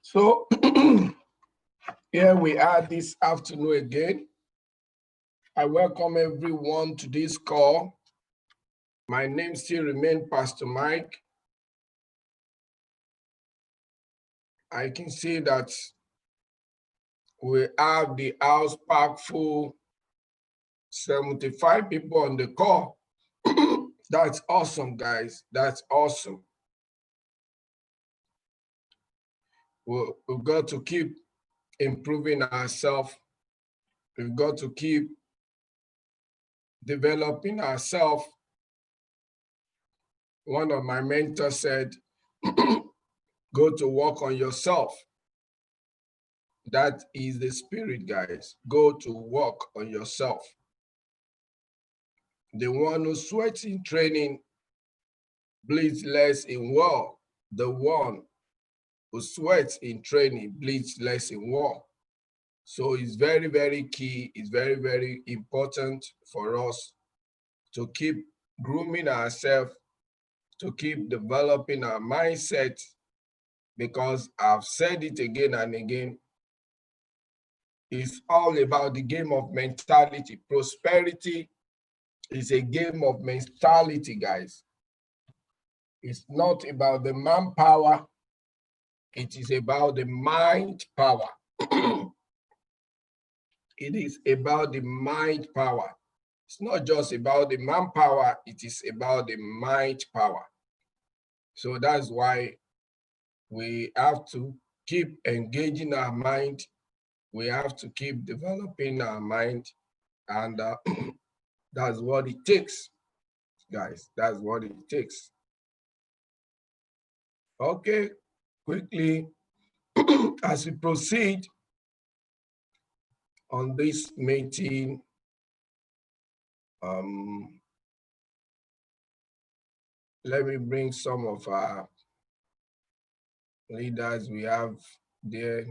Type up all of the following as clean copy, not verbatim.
So here we are this afternoon again. I welcome everyone to this call. My name still remains Pastor Mike. I can see that we have the house packed full, 75 people on the call. That's awesome, guys. That's awesome. We've got to keep improving ourselves. We've got to keep developing ourselves. One of my mentors said, go to work on yourself. That is the spirit, guys. Go to work on yourself. The one who sweats in training bleeds less in war. The one who sweats in training bleeds less in war. So it's very, very key. It's very, very important for us to keep grooming ourselves, to keep developing our mindset, because I've said it again and again, it's all about the game of mentality. Prosperity is a game of mentality, guys. It's not about the manpower. It is about the mind power. It is about the mind power. It's not just about the manpower. It is about the mind power. So that's why we have to keep engaging our mind. We have to keep developing our mind. And that's what it takes, guys. That's what it takes. Okay, quickly, as we proceed on this meeting, let me bring some of our leaders we have there.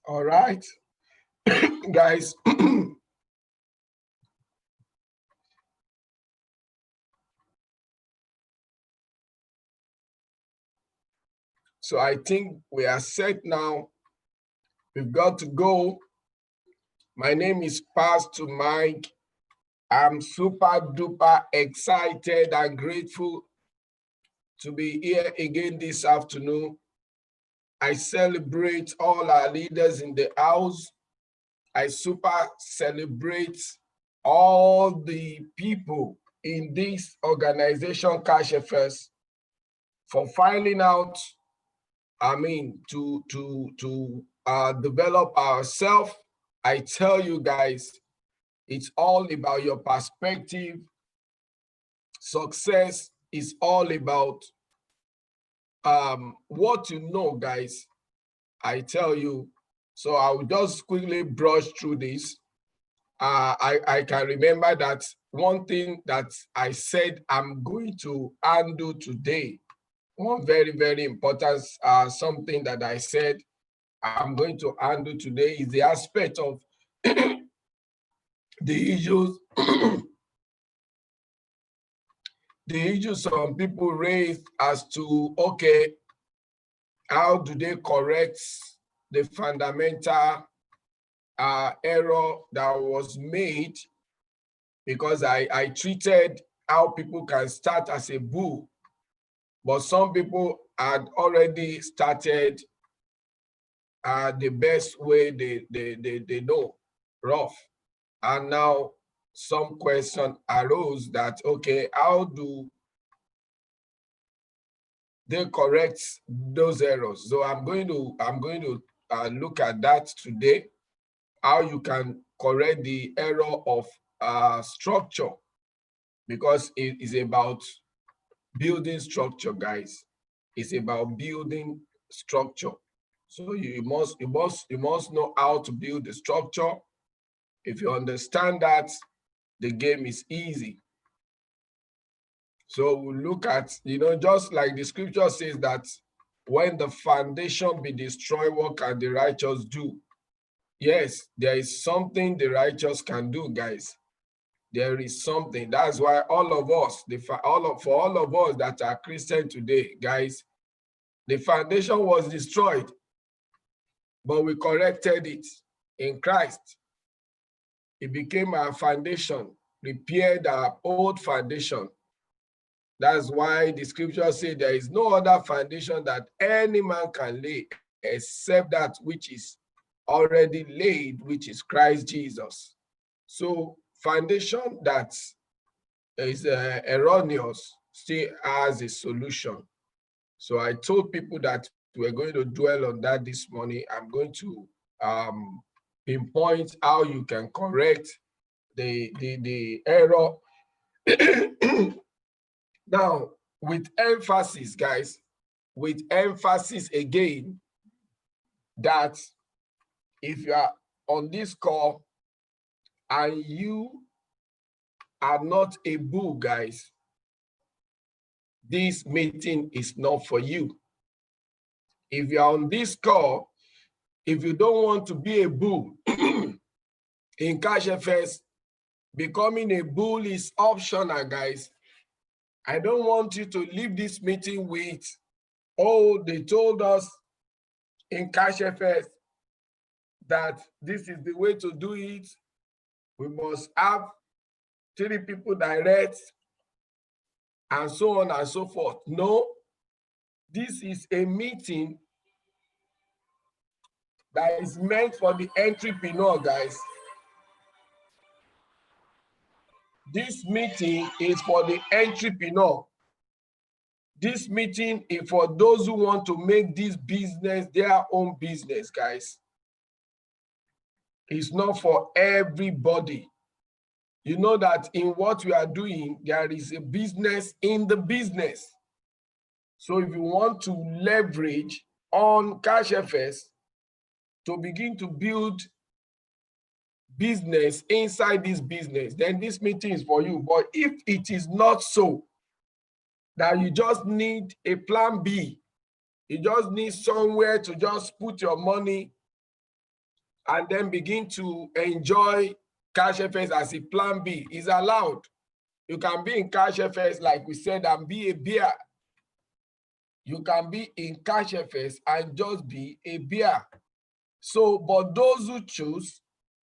All right, guys. So I think we are set now. We've got to go. My name is Pastor Mike. I'm super duper excited and grateful to be here again this afternoon. I celebrate all our leaders in the house. I super celebrate all the people in this organization, Cash FS, for finding out, to develop ourselves. I tell you guys, it's all about your perspective. Success is all about what you know, guys. I tell you. So I will just quickly brush through this. I can remember that one thing that I said I'm going to undo today, one very, very important something that I said I'm going to undo today is the aspect of the issues the issues some people raise as to, okay, how do they correct the fundamental error that was made, because I treated how people can start as a bull, but some people had already started the best way they know, rough. And now some question arose that, okay, how do they correct those errors? So I'm going to look at that today, how you can correct the error of structure, because it is about building structure, guys. It's about building structure. So you must know how to build the structure. If you understand that, the game is easy. So we look at, just like the scripture says that when the foundation be destroyed, what can the righteous do? Yes, there is something the righteous can do, guys. There is something. That's why all of us, for all of us that are Christian today, guys, the foundation was destroyed, but we corrected it in Christ. It became our foundation, repaired our old foundation. That's why the scripture says there is no other foundation that any man can lay except that which is already laid, which is Christ Jesus. So foundation that is erroneous still has a solution. So I told people that we're going to dwell on that this morning. I'm going to pinpoint how you can correct the error. Now, with emphasis, guys, with emphasis again, that if you are on this call and you are not a bull, guys, this meeting is not for you. If you are on this call, if you don't want to be a bull in Cash FS, becoming a bull is optional, guys. I don't want you to leave this meeting with, oh, they told us in Cash FS that this is the way to do it. We must have 3 people direct, and so on and so forth. No, this is a meeting that is meant for the entrepreneur, guys. This meeting is for the entrepreneur. This meeting is for those who want to make this business their own business, guys. It's not for everybody. You know that in what we are doing, there is a business in the business. So if you want to leverage on Cash FS to begin to build business inside this business, then this meeting is for you. But if it is not so, that you just need a plan B, you just need somewhere to just put your money and then begin to enjoy Cash FS as a plan B, is allowed. You can be in Cash FS, like we said, and be a beer. You can be in Cash FS and just be a beer. So, but those who choose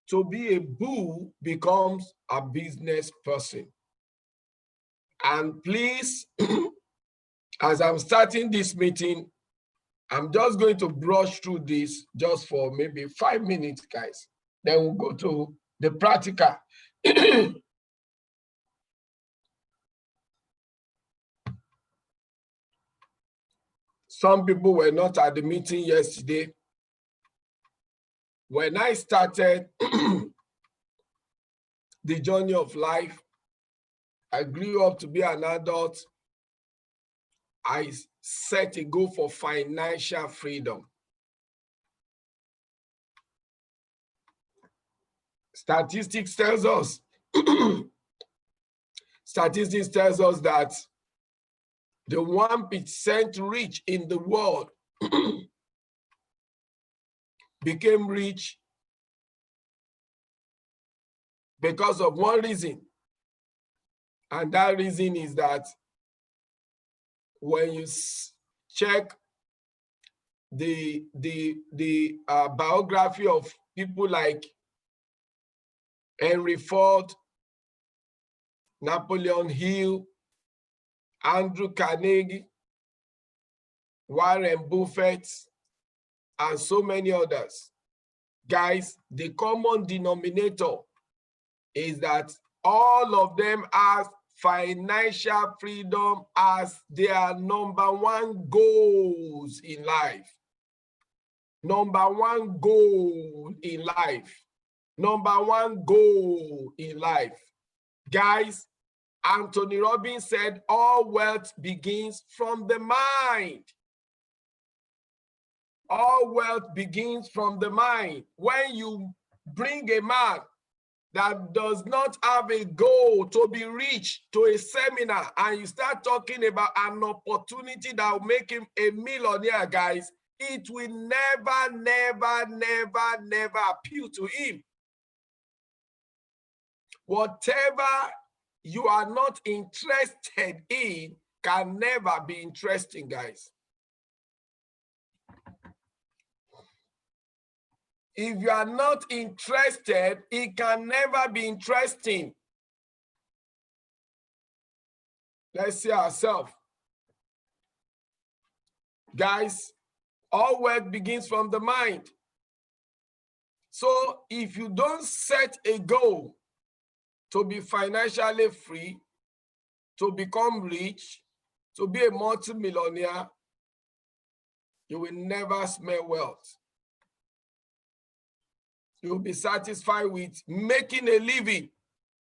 to be a bull becomes a business person. And please, as I'm starting this meeting, I'm just going to brush through this just for maybe 5 minutes, guys. Then we'll go to the practical. Some people were not at the meeting yesterday. When I started the journey of life, I grew up to be an adult. I set a goal for financial freedom. Statistics tells us that the 1% rich in the world became rich because of one reason. And that reason is that when you check the biography of people like Henry Ford, Napoleon Hill, Andrew Carnegie, Warren Buffett, and so many others. Guys, the common denominator is that all of them have financial freedom as their number one goals in life. Number one goal in life. Number one goal in life. Guys, Anthony Robbins said, all wealth begins from the mind. All wealth begins from the mind. When you bring a man that does not have a goal to be rich to a seminar and you start talking about an opportunity that will make him a millionaire, guys, it will never, never, never, never appeal to him. Whatever you are not interested in can never be interesting, guys. If you are not interested, it can never be interesting. Let's see ourselves. Guys, all work begins from the mind. So if you don't set a goal to be financially free, to become rich, to be a multimillionaire, you will never smell wealth. You'll be satisfied with making a living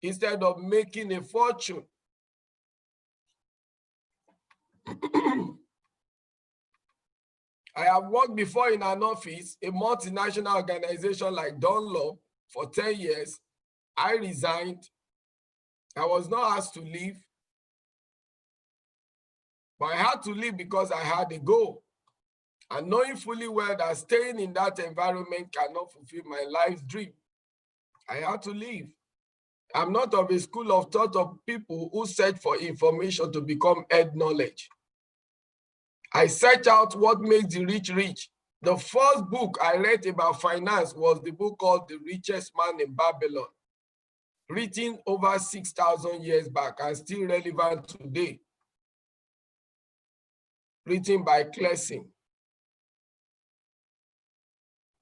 instead of making a fortune. I have worked before in an office, a multinational organization like Dunlop, for 10 years. I resigned. I was not asked to leave, but I had to leave because I had a goal. And knowing fully well that staying in that environment cannot fulfill my life's dream, I had to leave. I'm not of a school of thought of people who search for information to become head knowledge. I search out what makes the rich rich. The first book I read about finance was the book called The Richest Man in Babylon, written over 6,000 years back and still relevant today, written by Clessing.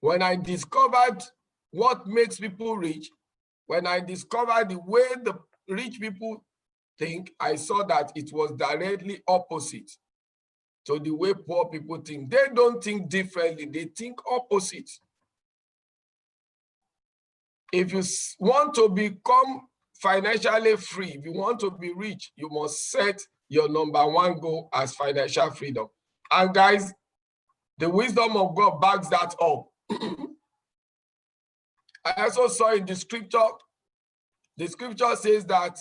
When I discovered what makes people rich, when I discovered the way the rich people think, I saw that it was directly opposite to the way poor people think. They don't think differently, they think opposite. If you want to become financially free, if you want to be rich, you must set your number one goal as financial freedom. And guys, the wisdom of God backs that up. I also saw in the scripture says that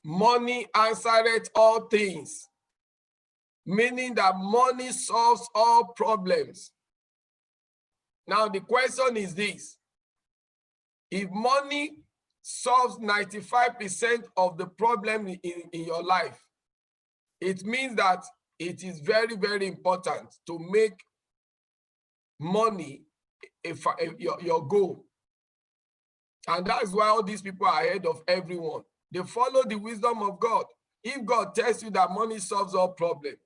money answereth all things, meaning that money solves all problems. Now the question is this: if money solves 95% of the problem in your life, it means that it is very, very important to make money your goal. And that's why all these people are ahead of everyone. They follow the wisdom of God. If God tells you that money solves all problems,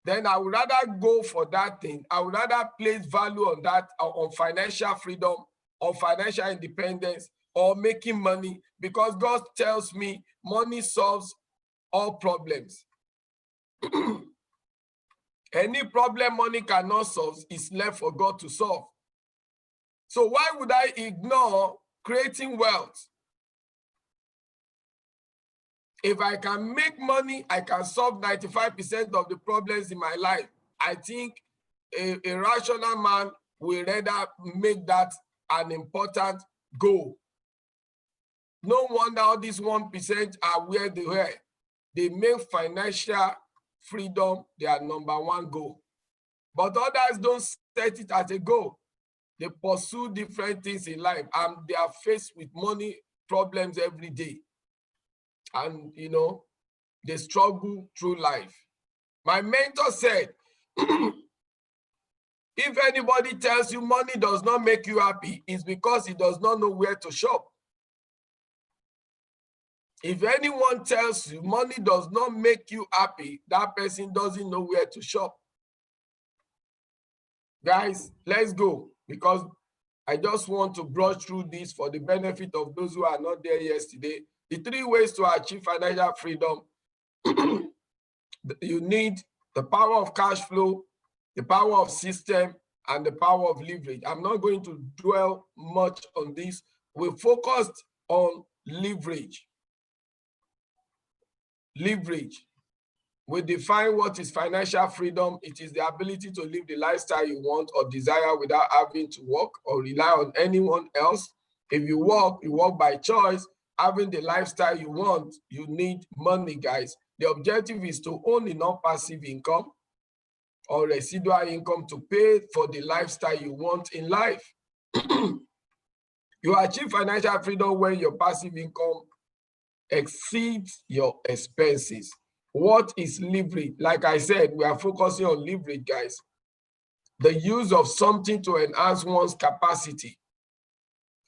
then I would rather go for that thing. I would rather place value on that, on financial freedom, or financial independence, or making money, because God tells me money solves all problems. Any problem money cannot solve is left for God to solve. So why would I ignore creating wealth? If I can make money, I can solve 95% of the problems in my life. I think a rational man will rather make that an important goal. No wonder all these 1% are where they were. They make financial freedom their number one goal. But others don't set it as a goal. They pursue different things in life and they are faced with money problems every day. And, you know, they struggle through life. My mentor said, If anybody tells you money does not make you happy, it's because he does not know where to shop. If anyone tells you money does not make you happy, that person doesn't know where to shop. Guys, let's go, because I just want to brush through this for the benefit of those who are not there yesterday. The 3 ways to achieve financial freedom. You need the power of cash flow, the power of system, and the power of leverage. I'm not going to dwell much on this. We focused on leverage. Leverage. We define what is financial freedom. It is the ability to live the lifestyle you want or desire without having to work or rely on anyone else. If you work by choice. Having the lifestyle you want, you need money, guys. The objective is to own enough passive income or residual income to pay for the lifestyle you want in life. You achieve financial freedom when your passive income exceeds your expenses. What is leverage? Like I said, we are focusing on leverage, guys. The use of something to enhance one's capacity.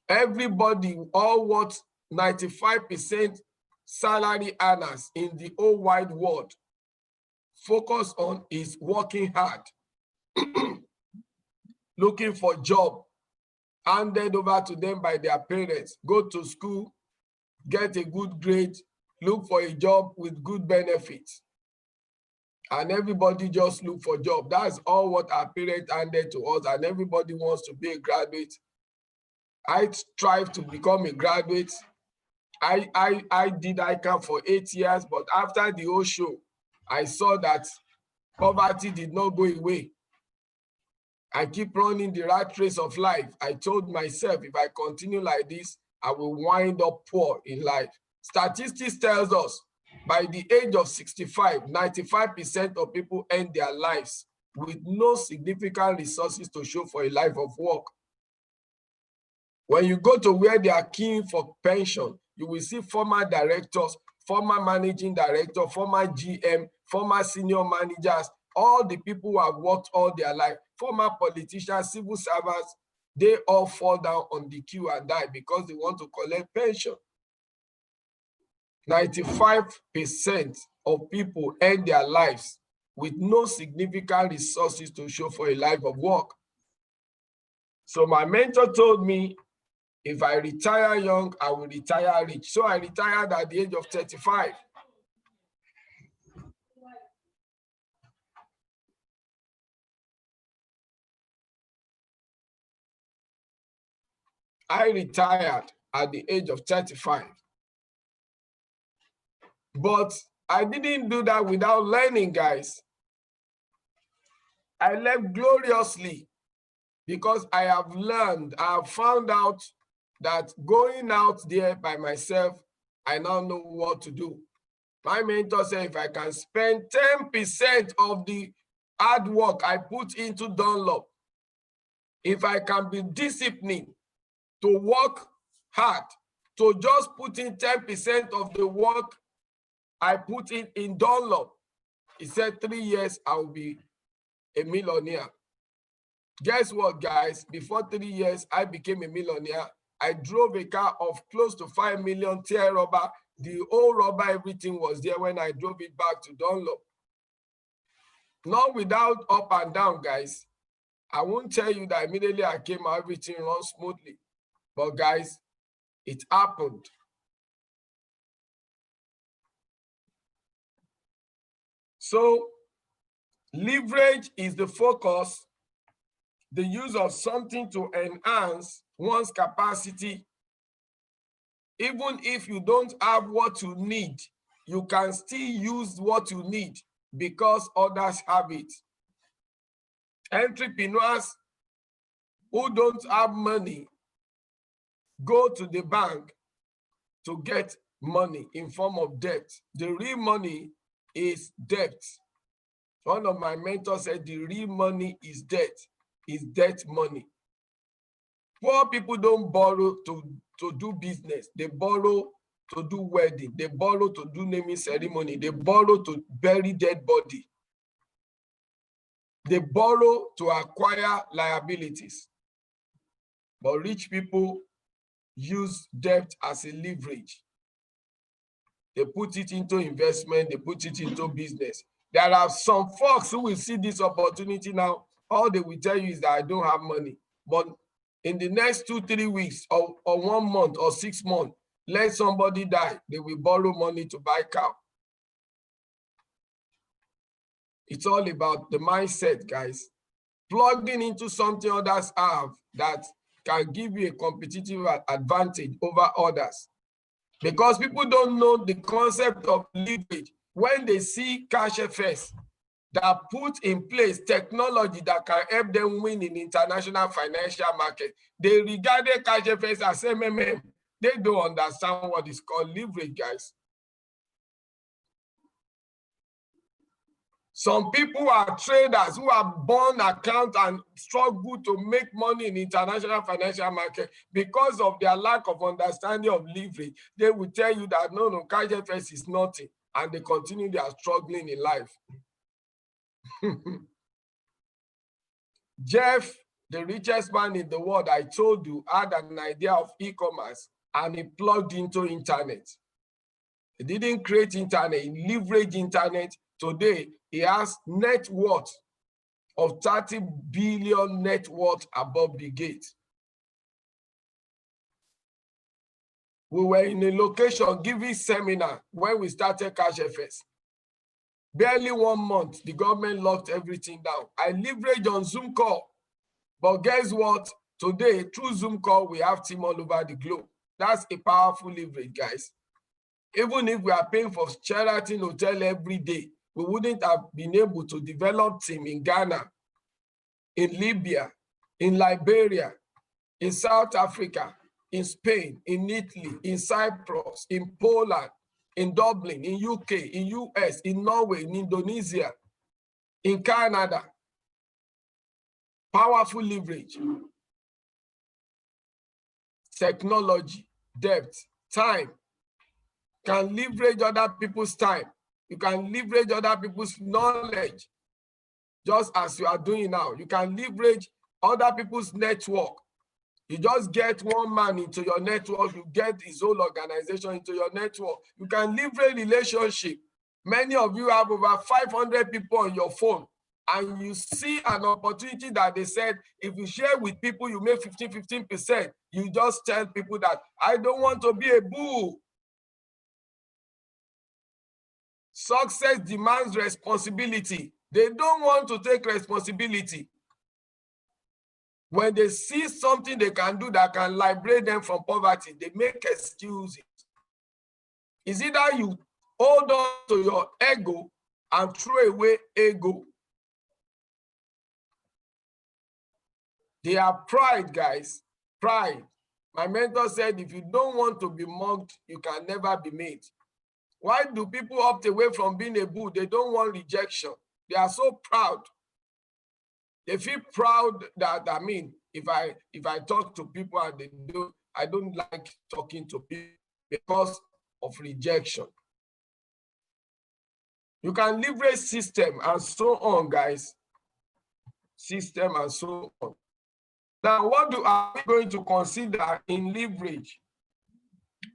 Everybody, all what 95% salary earners in the whole wide world focus on is working hard, looking for a job handed over to them by their parents. Go to school, get a good grade, look for a job with good benefits. And everybody just look for a job. That's all what our parents handed to us, and everybody wants to be a graduate. I strive to become a graduate. I did ICANN for 8 years, but after the whole show, I saw that poverty did not go away. I keep running the rat race of life. I told myself, if I continue like this, I will wind up poor in life. Statistics tells us by the age of 65, 95% of people end their lives with no significant resources to show for a life of work. When you go to where they are keying for pension, you will see former directors, former managing director, former GM, former senior managers, all the people who have worked all their life, former politicians, civil servants, they all fall down on the queue and die because they want to collect pension. 95% of people end their lives with no significant resources to show for a life of work. So my mentor told me, if I retire young, I will retire rich. So I retired at the age of 35. I retired at the age of 35. But I didn't do that without learning, guys. I left gloriously because I have learned, I have found out that going out there by myself, I now know what to do. My mentor said, if I can spend 10% of the hard work I put into Dunlop, if I can be disciplined to work hard, to just put in 10% of the work I put in Dunlop, he said 3 years, I will be a millionaire. Guess what, guys? Before 3 years, I became a millionaire. I drove a car of close to 5 million tear rubber. The whole rubber, everything was there when I drove it back to Dunlop. Not without up and down, guys. I won't tell you that immediately I came out, everything runs smoothly. But guys, it happened. So leverage is the focus, the use of something to enhance one's capacity. Even if you don't have what you need, you can still use what you need because others have it. Entrepreneurs who don't have money go to the bank to get money in form of debt. The real money is debt. One of my mentors said the real money is debt money. Poor people don't borrow to do business. They borrow to do wedding. They borrow to do naming ceremony. They borrow to bury dead body. They borrow to acquire liabilities. But rich people use debt as a leverage. They put it into investment, they put it into business. There are some folks who will see this opportunity now. All they will tell you is that I don't have money. But in the next 2-3 weeks or 1 month or 6 months, let somebody die, they will borrow money to buy cow. It's all about the mindset, guys. Plugging into something others have that can give you a competitive advantage over others. Because people don't know the concept of leverage. When they see cash FS that put in place technology that can help them win in international financial market, they regarded cash FS as MMM. They don't understand what is called leverage, guys. Some people are traders who have born account and struggle to make money in international financial market because of their lack of understanding of leverage. They will tell you that no, cash FS is nothing, and they continue their struggling in life. Jeff, the richest man in the world, I told you, had an idea of e-commerce and he plugged into internet. He didn't create internet, he leveraged internet. Today, he has net worth of 30 billion net worth above Bill Gates. We were in a location giving seminar when we started Cash FS. Barely 1 month, the government locked everything down. I leveraged on Zoom call. But guess what? Today, through Zoom call, we have team all over the globe. That's a powerful leverage, guys. Even if we are paying for Sheraton Hotel every day, we wouldn't have been able to develop team in Ghana, in Libya, in Liberia, in South Africa, in Spain, in Italy, in Cyprus, in Poland, in Dublin, in UK, in US, in Norway, in Indonesia, in Canada. Powerful leverage. Technology, debt, time. Can leverage other people's time. You can leverage other people's knowledge, just as you are doing now. You can leverage other people's network. You just get one man into your network, you get his whole organization into your network. You can leverage relationship. Many of you have over 500 people on your phone, and you see an opportunity that they said, if you share with people, you make 15%. You just tell people that, I don't want to be a bull. Success demands responsibility. They don't want to take responsibility. When they see something they can do that can liberate them from poverty, they make excuses. It's either you hold on to your ego and throw away ego. They are pride, guys. Pride. My mentor said, if you don't want to be mugged, you can never be made. Why do people opt away from being a bull? They don't want rejection. They are so proud. They feel proud that, I mean, if I talk to people and I don't like talking to people because of rejection. You can leverage system and so on, guys. System and so on. Now, what are we going to consider in leverage?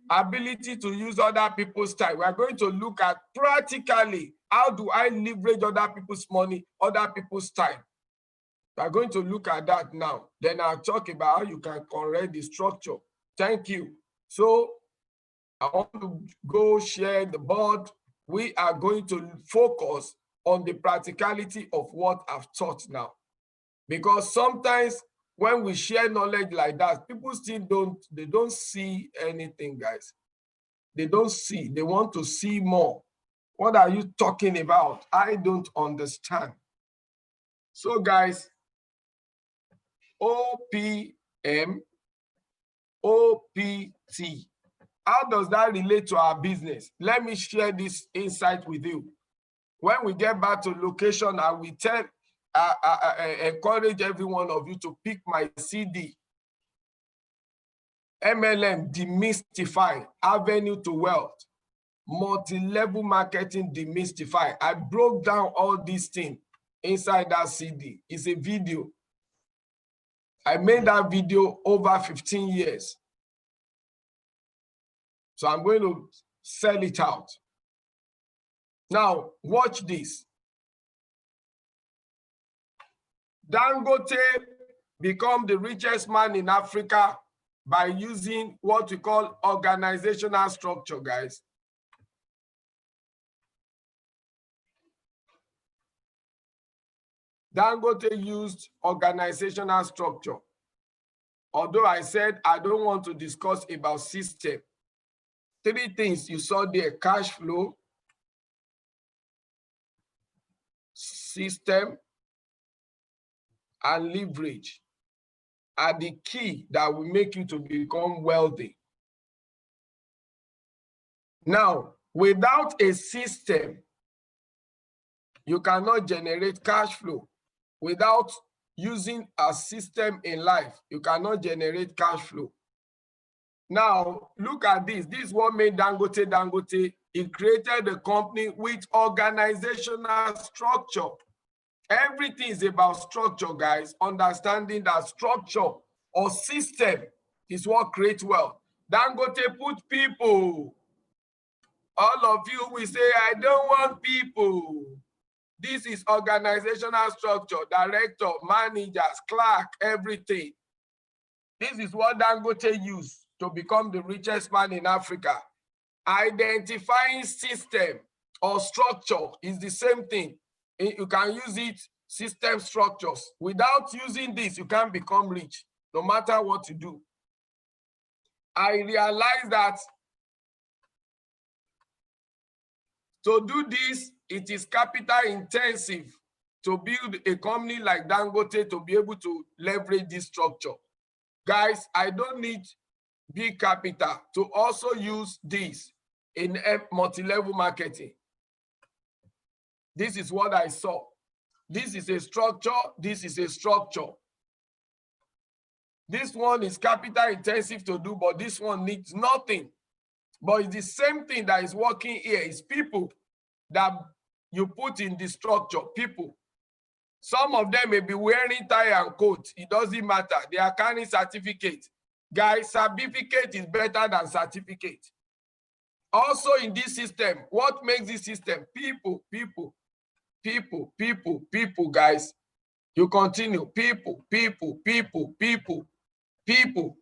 Ability to use other people's time. We are going to look at practically, how do I leverage other people's money, other people's time? We are going to look at that now. Then I'll talk about how you can correct the structure. Thank you. So I want to go share the board. We are going to focus on the practicality of what I've taught now. Because sometimes when we share knowledge like that, people still don't see anything, guys. They don't see, they want to see more. What are you talking about? I don't understand. So guys, OPM, OPT. How does that relate to our business? Let me share this insight with you. When we get back to location, I will encourage every one of you to pick my CD. MLM Demystify, Avenue to Wealth. Multi-level marketing demystify. I broke down all these things. inside that CD. It's a video. I made that video over 15 years. So I'm going to sell it out. Now, watch this. Dangote become the richest man in Africa by using what we call organizational structure, guys. Dangote used organizational structure. Although I said I don't want to discuss about system. 3 things you saw there: cash flow, system, and leverage are the key that will make you to become wealthy. Now, without a system, you cannot generate cash flow. Without using a system in life, you cannot generate cash flow. Now, look at this. This is what made Dangote Dangote. He created a company with organizational structure. Everything is about structure, guys. Understanding that structure or system is what creates wealth. Dangote put people. All of you will say, I don't want people. This is organizational structure, director, managers, clerk, everything. This is what Dangote used to become the richest man in Africa. Identifying system or structure is the same thing. You can use it, system structures. Without using this, you can't become rich, no matter what you do. I realized that to do this, it is capital intensive to build a company like Dangote to be able to leverage this structure. Guys, I don't need big capital to also use this in multi-level marketing. This is what I saw. This is a structure. This is a structure. This one is capital intensive to do, but this one needs nothing. But it's the same thing that is working here. It's people that you put in the structure, people. Some of them may be wearing tie and coat. It doesn't matter. They are carrying certificate. Guys, certificate is better than certificate. Also in this system, what makes this system? People, people, people, people, people, guys. You continue. People, people, people, people, people.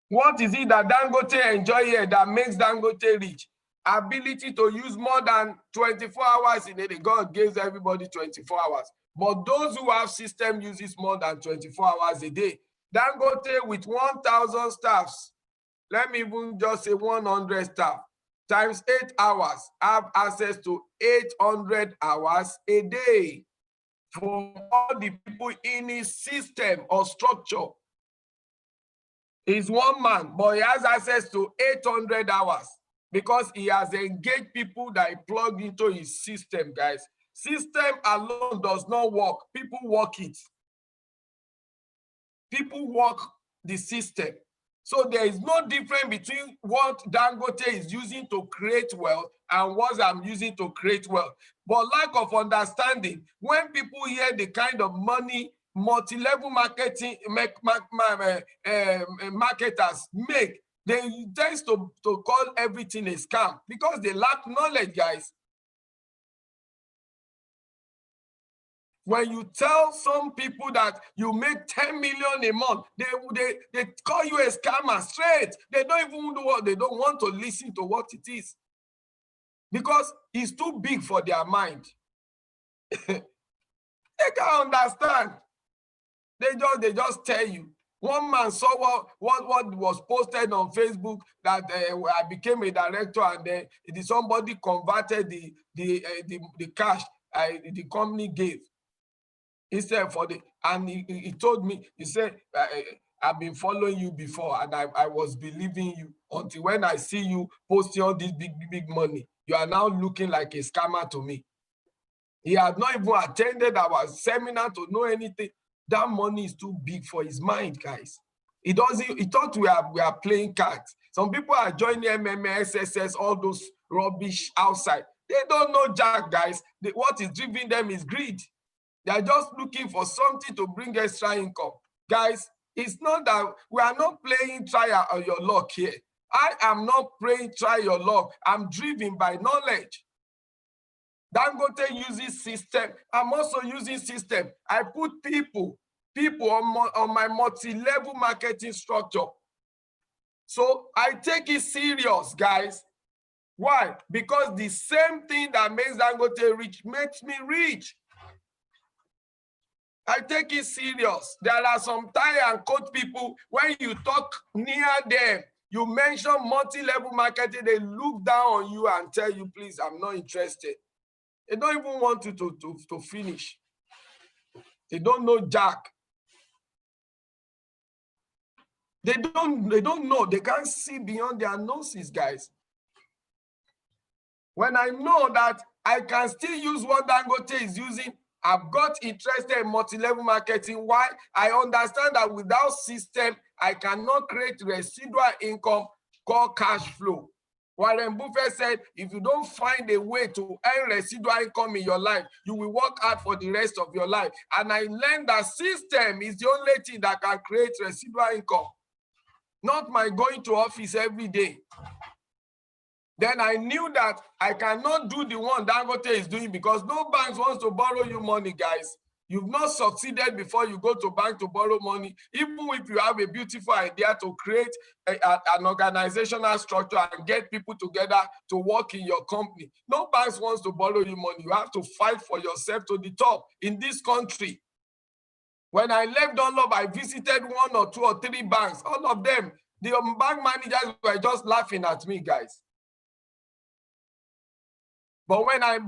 What is it that Dangote enjoy here that makes Dangote rich? Ability to use more than 24 hours in a day. God gives everybody 24 hours. But those who have system uses more than 24 hours a day. Dangote with 1,000 staffs, let me even just say 100 staff, times 8 hours, have access to 800 hours a day from all the people in his system or structure. He's one man, but he has access to 800 hours because he has engaged people that he plugged into his system, guys. System alone does not work. People work it. People work the system. So there is no difference between what Dangote is using to create wealth and what I'm using to create wealth. But lack of understanding, when people hear the kind of money multi-level marketing marketers make, they tend to call everything a scam because they lack knowledge, guys. When you tell some people that you make 10 million a month, they call you a scammer straight. They don't even know what, they don't want to listen to what it is because it's too big for their mind. They can't understand. They just tell you. One man saw what was posted on Facebook that I became a director, and then somebody converted the cash the company gave. He said and he told me, he said, I've been following you before and I was believing you until when I see you posting all this big money, you are now looking like a scammer to me. He had not even attended our seminar to know anything. That money is too big for his mind, guys. He thought we are playing cards. Some people are joining MMA, SSS, all those rubbish outside. They don't know jack, guys. What is driving them is greed. They are just looking for something to bring extra income. Guys, it's not that we are not playing try your luck here. I am not playing try your luck. I'm driven by knowledge. Dangote uses system. I'm also using system. I put people on my multi-level marketing structure. So I take it serious, guys. Why? Because the same thing that makes Dangote rich makes me rich. I take it serious. There are some tie and coat people, when you talk near them, you mention multi-level marketing, they look down on you and tell you, please, I'm not interested. They don't even want you to finish. They don't know jack. They don't know. They can't see beyond their noses, guys. When I know that I can still use what Dangote is using, I've got interested in multi-level marketing. Why? I understand that without system, I cannot create residual income called cash flow. Warren Buffett said, if you don't find a way to earn residual income in your life, you will work hard for the rest of your life. And I learned that system is the only thing that can create residual income, not my going to office every day. Then I knew that I cannot do the one Dangote is doing, because no banks wants to borrow you money, guys. You've not succeeded before you go to bank to borrow money. Even if you have a beautiful idea to create an organizational structure and get people together to work in your company, no banks wants to borrow you money. You have to fight for yourself to the top in this country. When I left Dunlop, I visited 1 or 2 or 3 banks. All of them, the bank managers were just laughing at me, guys. But when I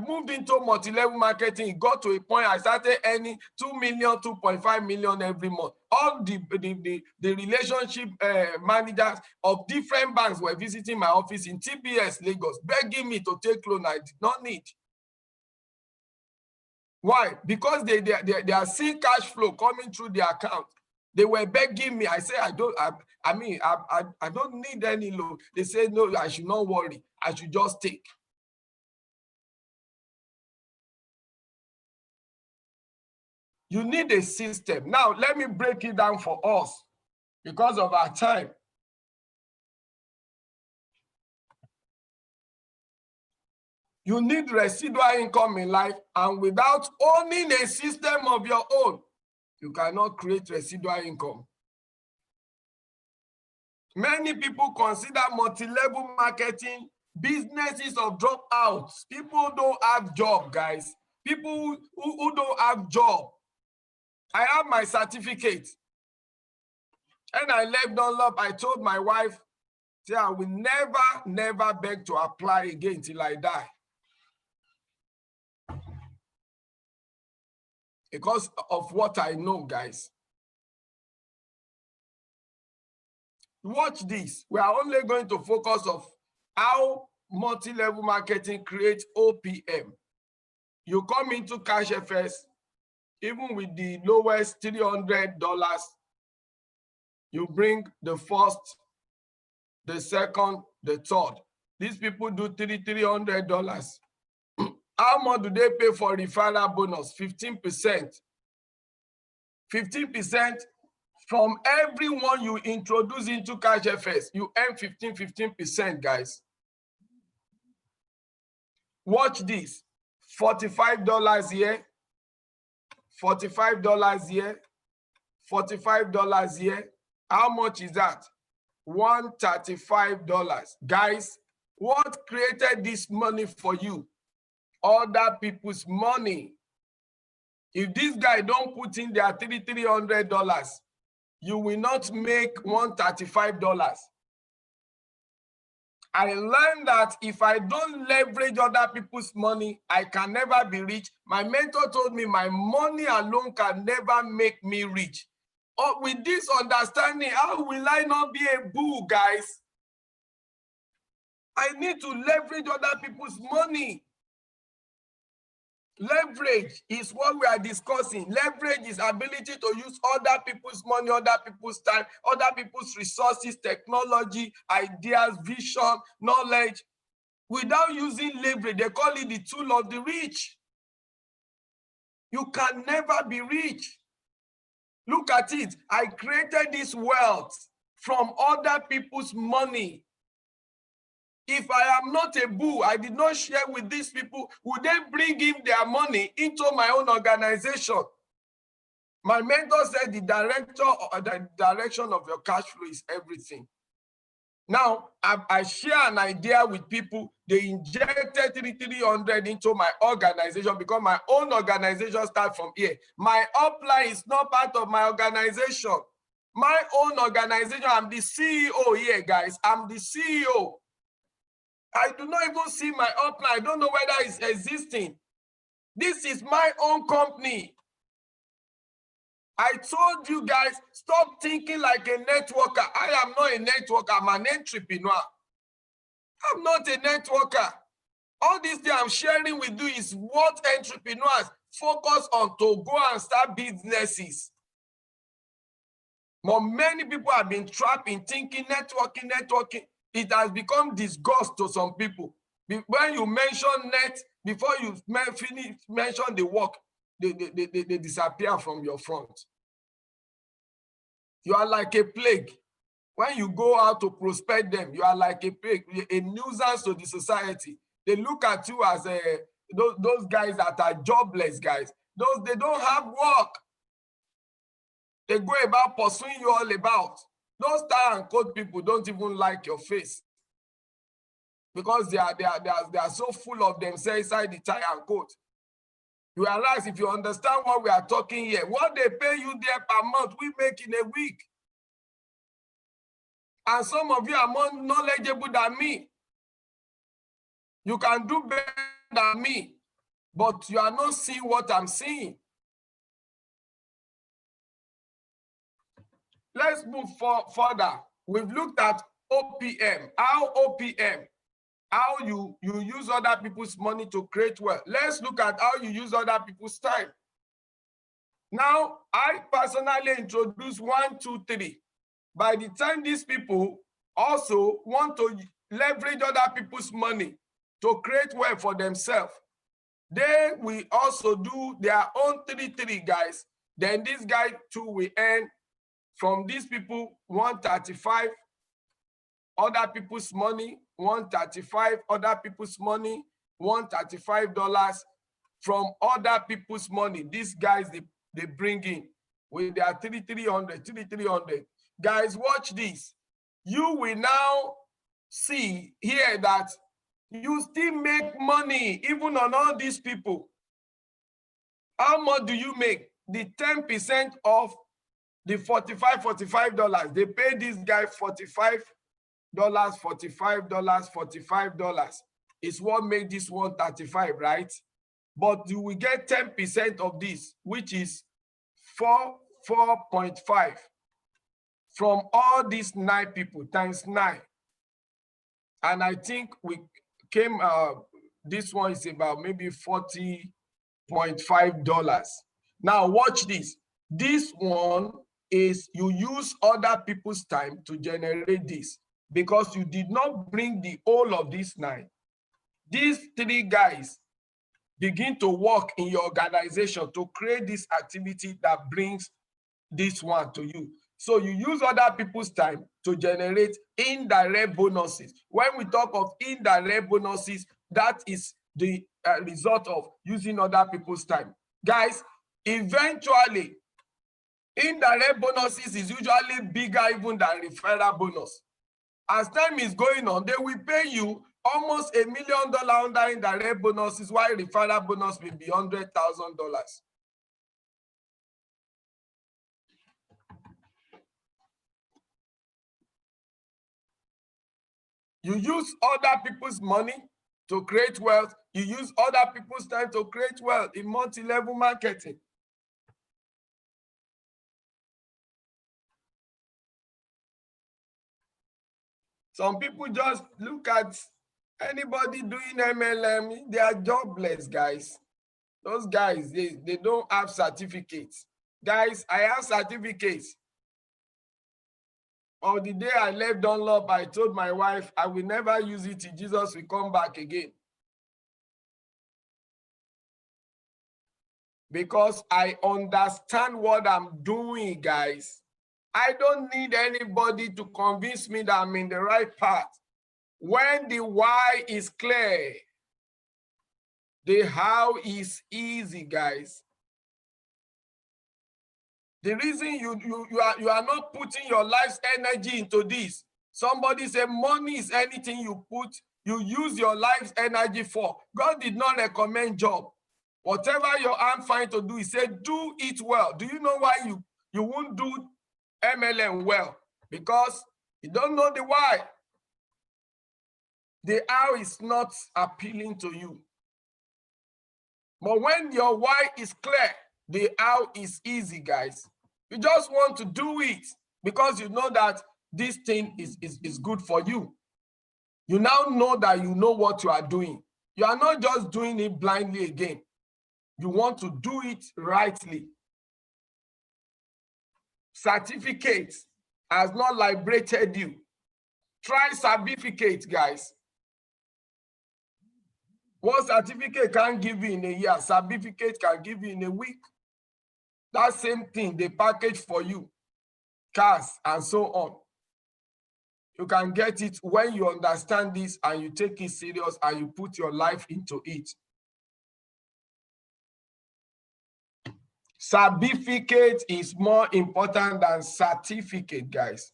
moved into multi-level marketing, it got to a point I started earning 2 million, 2.5 million every month. All the relationship managers of different banks were visiting my office in TBS, Lagos, begging me to take loan I did not need. Why? Because they are seeing cash flow coming through their account. They were begging me. I said, I don't need any loan. They said, no, I should not worry. I should just take. You need a system. Now, let me break it down for us because of our time. You need residual income in life, and without owning a system of your own, you cannot create residual income. Many people consider multi-level marketing businesses of dropouts. People don't have job, guys. People who don't have job. I have my certificate. And I left Dunlop. I told my wife, I will never beg to apply again till I die. Because of what I know, guys. Watch this. We are only going to focus on how multi-level marketing creates OPM. You come into Cash FS, even with the lowest $300, you bring the first, the second, the third. These people do $300. How much do they pay for referral bonus? 15%. 15% from everyone you introduce into Cash FS, you earn 15%, guys. Watch this. $45 here, $45 here, $45 here. How much is that? $135. Guys, what created this money for you? Other people's money. If this guy don't put in their $300, you will not make $135. I learned that if I don't leverage other people's money, I can never be rich. My mentor told me my money alone can never make me rich. Oh, with this understanding, how will I not be a bull, guys? I need to leverage other people's money. Leverage is what we are discussing. Leverage is ability to use other people's money, other people's time, other people's resources, technology, ideas, vision, knowledge without using leverage. They call it the tool of the rich. You can never be rich. Look at it. I created this wealth from other people's money. If I am not a bull, I did not share with these people, would they bring in their money into my own organization? My mentor said the direction of your cash flow is everything. Now, I share an idea with people. They injected 300 into my organization because my own organization starts from here. My upline is not part of my organization. My own organization, I'm the CEO here, guys. I'm the CEO. I do not even see my upline. I don't know whether it's existing. This is my own company. I told you guys, stop thinking like a networker. I am not a networker. I'm an entrepreneur. I'm not a networker. All this thing I'm sharing with you is what entrepreneurs focus on to go and start businesses. But many people have been trapped in thinking networking. It has become disgust to some people. When you mention net, before you finish mention the work, they disappear from your front. You are like a plague. When you go out to prospect them, you are like a plague, a nuisance to the society. They look at you as those guys that are jobless guys. They don't have work. They go about pursuing you all about. Those tie and coat people don't even like your face because they are so full of themselves inside the tie and coat. You realize, if you understand what we are talking here, what they pay you there per month, we make in a week. And some of you are more knowledgeable than me. You can do better than me, but you are not seeing what I'm seeing. Let's move further. We've looked at OPM, how you use other people's money to create wealth. Let's look at how you use other people's time. Now, I personally introduce 1, 2, 3. By the time these people also want to leverage other people's money to create wealth for themselves, they will also do their own 3, guys. Then this guy too will earn from these people 135, other people's money, 135, other people's money, $135 from other people's money. These guys, they bring in with their 300. Guys, watch this. You will now see here that you still make money even on all these people. How much do you make? The 10% of the $45. They pay this guy $45, $45 is what made this 135, right? But you will get 10% of this, which is 4.5 from all these 9 people times 9. And I think we came, this one is about maybe $40.5. Now watch this. This one is you use other people's time to generate this because you did not bring the whole of these 9. These 3 guys begin to work in your organization to create this activity that brings this one to you. So you use other people's time to generate indirect bonuses. When we talk of indirect bonuses, that is the result of using other people's time. Guys, eventually, indirect bonuses is usually bigger even than referral bonus. As time is going on, they will pay you almost $1 million under indirect bonuses, while referral bonus will be $100,000. You use other people's money to create wealth. You use other people's time to create wealth in multi-level marketing. Some people just look at anybody doing MLM, they are jobless, guys. Those guys, they don't have certificates. Guys, I have certificates. Or the day I left Dunlop, I told my wife, I will never use it till Jesus will come back again. Because I understand what I'm doing, guys. I don't need anybody to convince me that I'm in the right path. When the why is clear, the how is easy, guys. The reason you are not putting your life's energy into this. Somebody said money is anything you use your life's energy for. God did not recommend job. Whatever your hand find to do, he said, do it well. Do you know why you won't do MLM well? Because you don't know the why. The how is not appealing to you. But when your why is clear, the how is easy, guys. You just want to do it because you know that this thing is good for you. You now know that you know what you are doing. You are not just doing it blindly again. You want to do it rightly. Certificate has not liberated you. Try certificate, guys. One certificate can't give you in a year. Certificate can give you in a week. That same thing, they package for you, cars and so on. You can get it when you understand this and you take it serious and you put your life into it. Certificate is more important than certificate, guys.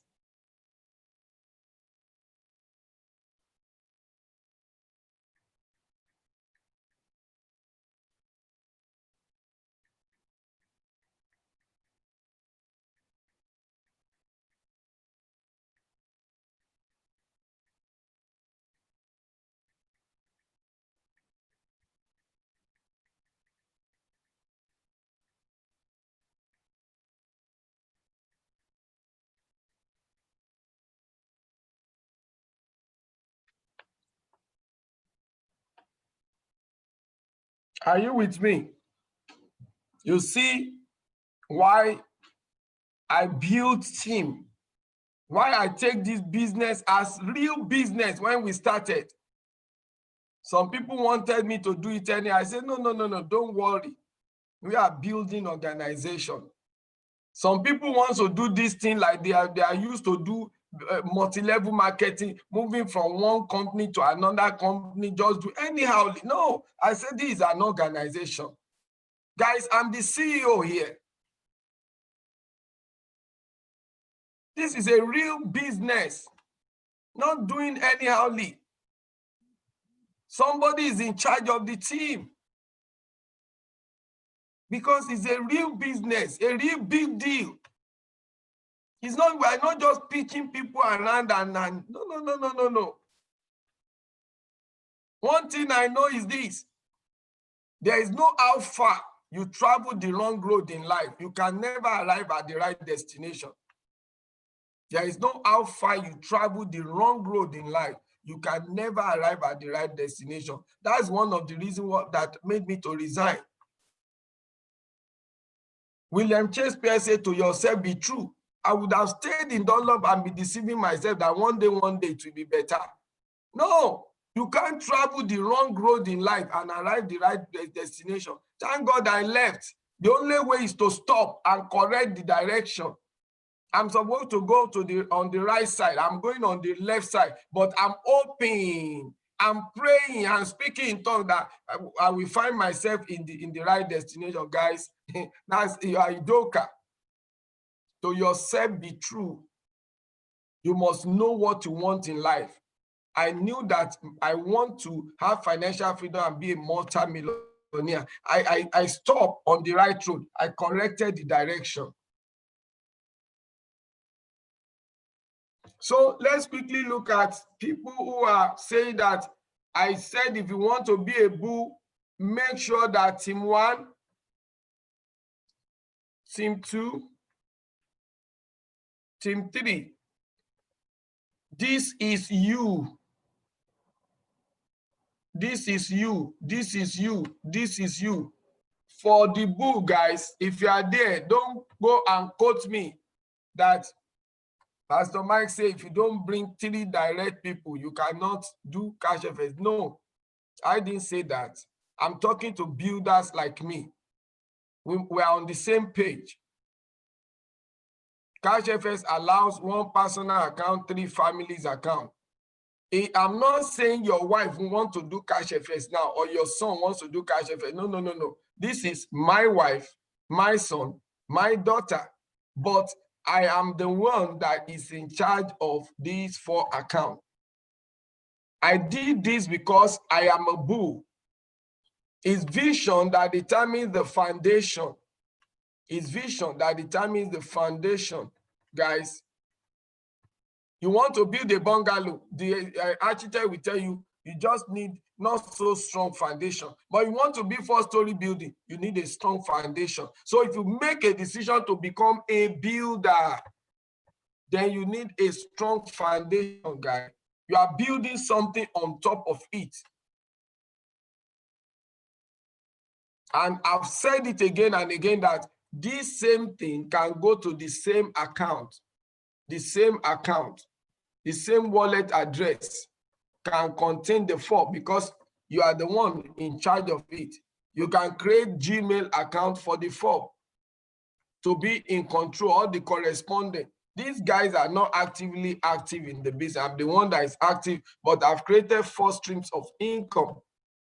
Are you with me? You see why I built team, why I take this business as real business when we started. Some people wanted me to do it anyhow. I said, no, don't worry. We are building organization. Some people want to do this thing like they are used to do multi-level marketing, moving from one company to another company, just do anyhow. No, I said this is an organization. Guys, I'm the CEO here. This is a real business, not doing anyhowly. Somebody is in charge of the team because it's a real business, a real big deal. It's not, we're not just pitching people around and no. One thing I know is this: there is no how far you travel the wrong road in life. You can never arrive at the right destination. There is no how far you travel the wrong road in life. You can never arrive at the right destination. That's one of the reasons that made me to resign. William Shakespeare said, to yourself be true. I would have stayed in Dunlop and be deceiving myself that one day it will be better. No, you can't travel the wrong road in life and arrive the right destination. Thank God I left. The only way is to stop and correct the direction. I'm supposed to go to on the right side. I'm going on the left side, but I'm hoping, I'm praying and speaking in tongues that I will find myself in the right destination, guys. That's you are Idoka. To yourself be true. You must know what you want in life. I knew that I want to have financial freedom and be a multi-millionaire. I stopped on the right road. I corrected the direction. So let's quickly look at people who are saying that I said if you want to be a bull, make sure that team 1, team 2, team 3. This is you. This is you. This is you. This is you. For the bull, guys, if you are there, don't go and quote me that Pastor Mike said, if you don't bring 3 direct people, you cannot do cash FS. No, I didn't say that. I'm talking to builders like me. We are on the same page. Cash FS allows 1 personal account, 3 families account. I'm not saying your wife wants to do cash FS now or your son wants to do cash FS. No, no, no, no. This is my wife, my son, my daughter. But I am the one that is in charge of these 4 accounts. I did this because I am a bull. It's vision that determines the foundation. It's vision that determines the foundation, guys. You want to build a bungalow, the architect will tell you, you just need not so strong foundation. But you want to build 4-story building, you need a strong foundation. So if you make a decision to become a builder, then you need a strong foundation, guy. You are building something on top of it. And I've said it again and again that this same thing can go to the same account, the same wallet address can contain the 4 because you are the one in charge of it. You can create Gmail account for the 4 to be in control, all the correspondent. These guys are not actively active in the business. I'm the one that is active, but I've created 4 streams of income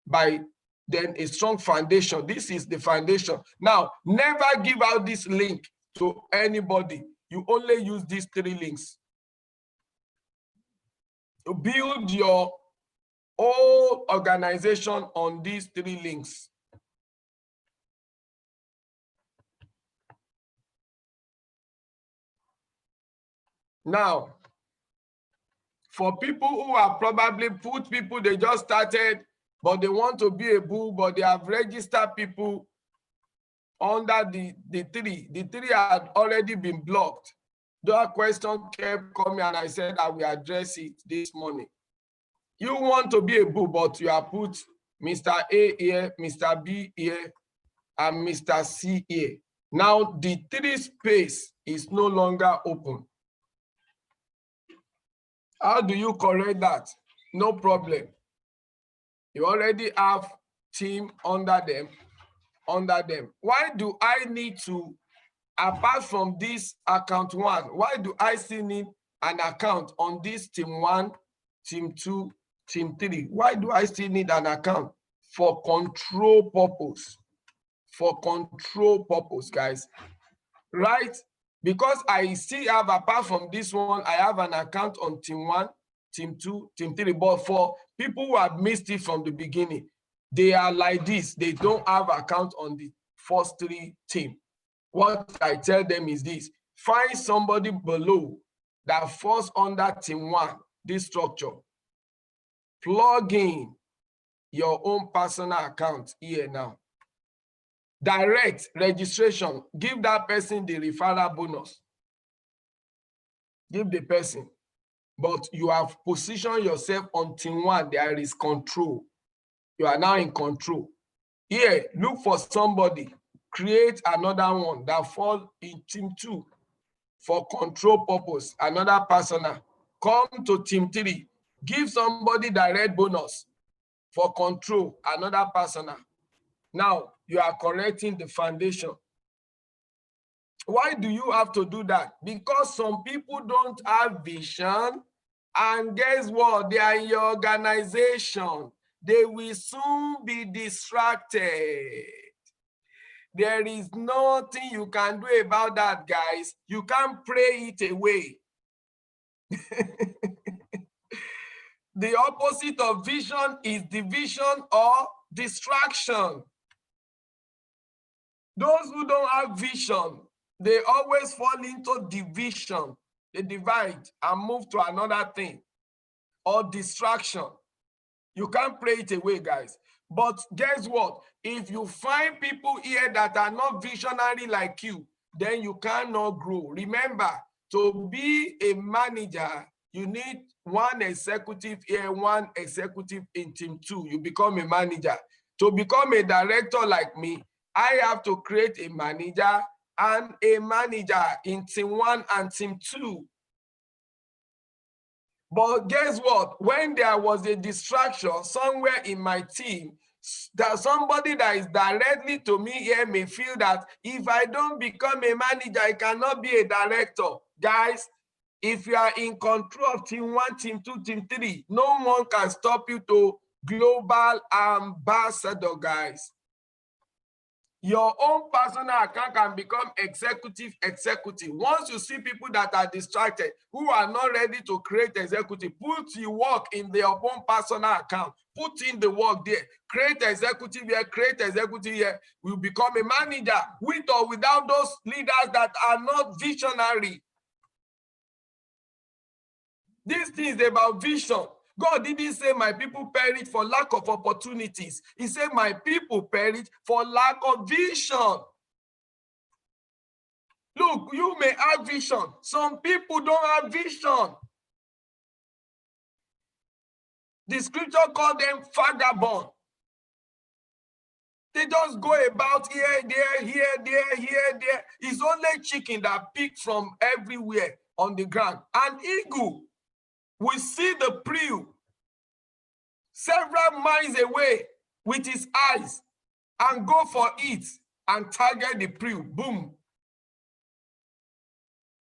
by then a strong foundation. This is the foundation. Now, never give out this link to anybody. You only use these 3 links. To build your whole organization on these 3 links. Now, for people who are probably people, they just started, but they want to be a bull, but they have registered people under the 3. The 3 had already been blocked. That question kept coming and I said I will address it this morning. You want to be a bull, but you have put Mr. A here, Mr. B here, and Mr. C here. Now the 3 space is no longer open. How do you correct that? No problem. You already have team under them. Why do I need to, apart from this account 1, why do I still need an account on this team 1, team 2, team 3? Why do I still need an account? For control purpose. For control purpose, guys. Right? Because I still have, apart from this one, I have an account on team 1, team 2, team 3. But for people who have missed it from the beginning, they are like this. They don't have account on the first 3 team. What I tell them is this: find somebody below that falls under team 1, this structure. Plug in your own personal account here now. Direct registration. Give that person the referral bonus. Give the person. But you have positioned yourself on team 1. There is control. You are now in control. Here, look for somebody. Create another one that falls in team 2 for control purpose. Another personal. Come to team 3. Give somebody direct bonus for control. Another personal. Now, you are correcting the foundation. Why do you have to do that? Because some people don't have vision, and guess what? They are in your organization. They will soon be distracted. There is nothing you can do about that, guys. You can't pray it away. The opposite of vision is division or distraction. Those who don't have vision, they always fall into division. They divide and move to another thing, or distraction. You can't pray it away, guys. But guess what? If you find people here that are not visionary like you, then you cannot grow. Remember, to be a manager, you need 1 executive here, 1 executive in team 2. You become a manager. To become a director like me, I have to create a manager and a manager in team 1 and team 2. But guess what? When there was a distraction somewhere in my team, that somebody that is directly to me here may feel that if I don't become a manager, I cannot be a director. Guys, if you are in control of team 1, team 2, team 3, no one can stop you to global ambassador, guys. Your own personal account can become executive. Once you see people that are distracted, who are not ready to create executive, put your work in their own personal account. Put in the work there. Create executive here, create executive here. Will become a manager with or without those leaders that are not visionary. This thing is about vision. God didn't say my people perish for lack of opportunities. He said my people perish for lack of vision. Look, you may have vision. Some people don't have vision. The scripture called them vagabond. They just go about here, there, here, there, here, there. It's only chicken that pick from everywhere on the ground. An eagle will see the prey several miles away with his eyes and go for it and target the prey. Boom.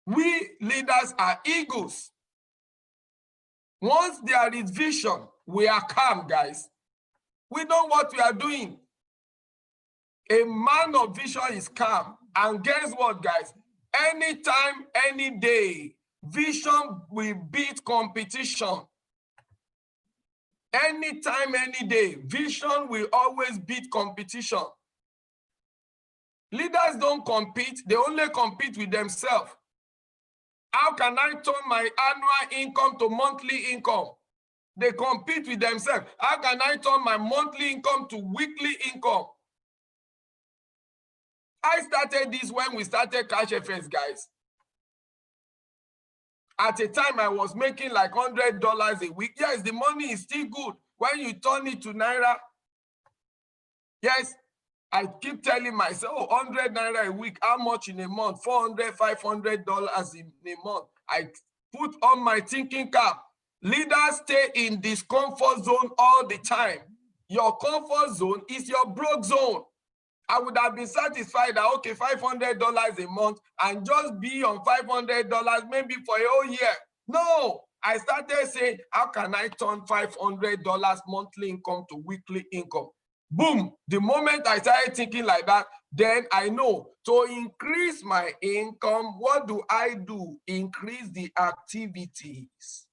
We leaders are eagles. Once there is vision, we are calm, guys. We know what we are doing. A man of vision is calm. And guess what, guys? Anytime, any day, vision will beat competition. Anytime, any day, vision will always beat competition. Leaders don't compete, they only compete with themselves. How can I turn my annual income to monthly income? They compete with themselves. How can I turn my monthly income to weekly income? I started this when we started Cash FS, guys. At a time, I was making like $100 a week. Yes, the money is still good. When you turn it to Naira, yes, I keep telling myself, oh, 100 Naira a week, how much in a month? $400, $500 in a month. I put on my thinking cap. Leaders stay in this comfort zone all the time. Your comfort zone is your broke zone. I would have been satisfied that, okay, $500 a month and just be on $500 maybe for a whole year. No, I started saying, how can I turn $500 monthly income to weekly income? Boom, the moment I started thinking like that, then I know to increase my income, what do I do? Increase the activities.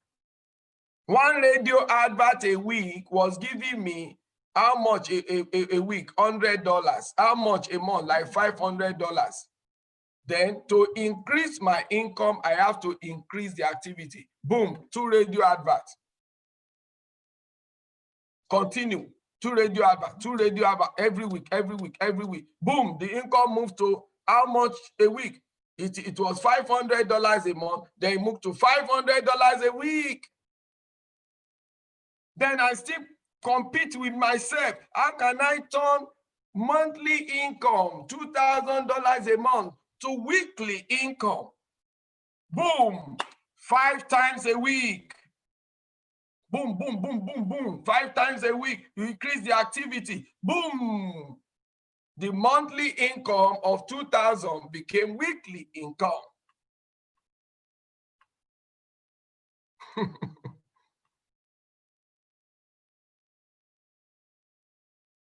One radio advert a week was giving me how much a week? $100. How much a month? Like $500. Then to increase my income, I have to increase the activity. Boom, 2 radio adverts. Continue. 2 radio adverts, 2 radio adverts every week, every week, every week. Boom, the income moved to how much a week? It was $500 a month. Then it moved to $500 a week. Then I still compete with myself. How can I turn monthly income, $2,000 a month, to weekly income? Boom, 5 times a week. Boom, boom, boom, boom, boom. 5 times a week, you increase the activity. Boom. The monthly income of 2,000 became weekly income.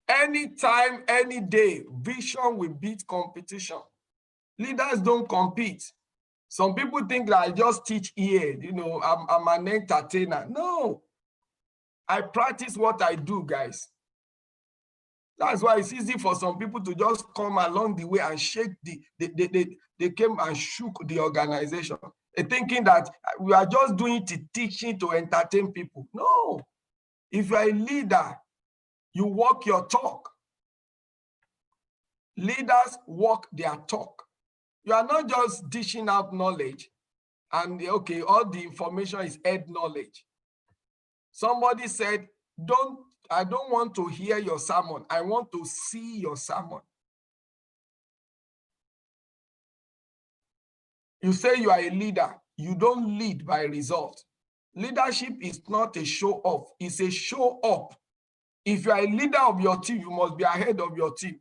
Anytime, any day, vision will beat competition. Leaders don't compete. Some people think that I just teach here, you know, I'm an entertainer. No, I practice what I do, guys. That's why it's easy for some people to just come along the way and shake they came and shook the organization, thinking that we are just doing it, teaching to entertain people. No, if you're a leader, you walk your talk. Leaders walk their talk. You are not just dishing out knowledge and okay, all the information is head knowledge. Somebody said, I don't want to hear your sermon. I want to see your sermon. You say you are a leader. You don't lead by result. Leadership is not a show off, it's a show up. If you are a leader of your team, you must be ahead of your team.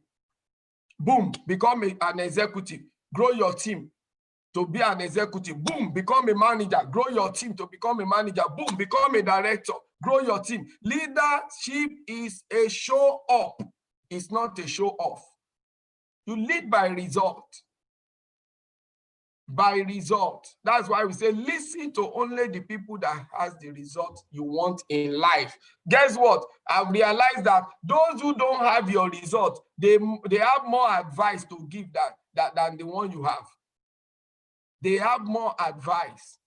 Boom, become an executive, grow your team to be an executive. Boom, become a manager, grow your team to become a manager. Boom, become a director, grow your team. Leadership is a show up, it's not a show off. You lead by result. By result. That's why we say listen to only the people that has the result you want in life. Guess what? I've realized that those who don't have your result, they have more advice to give than the one you have. They have more advice.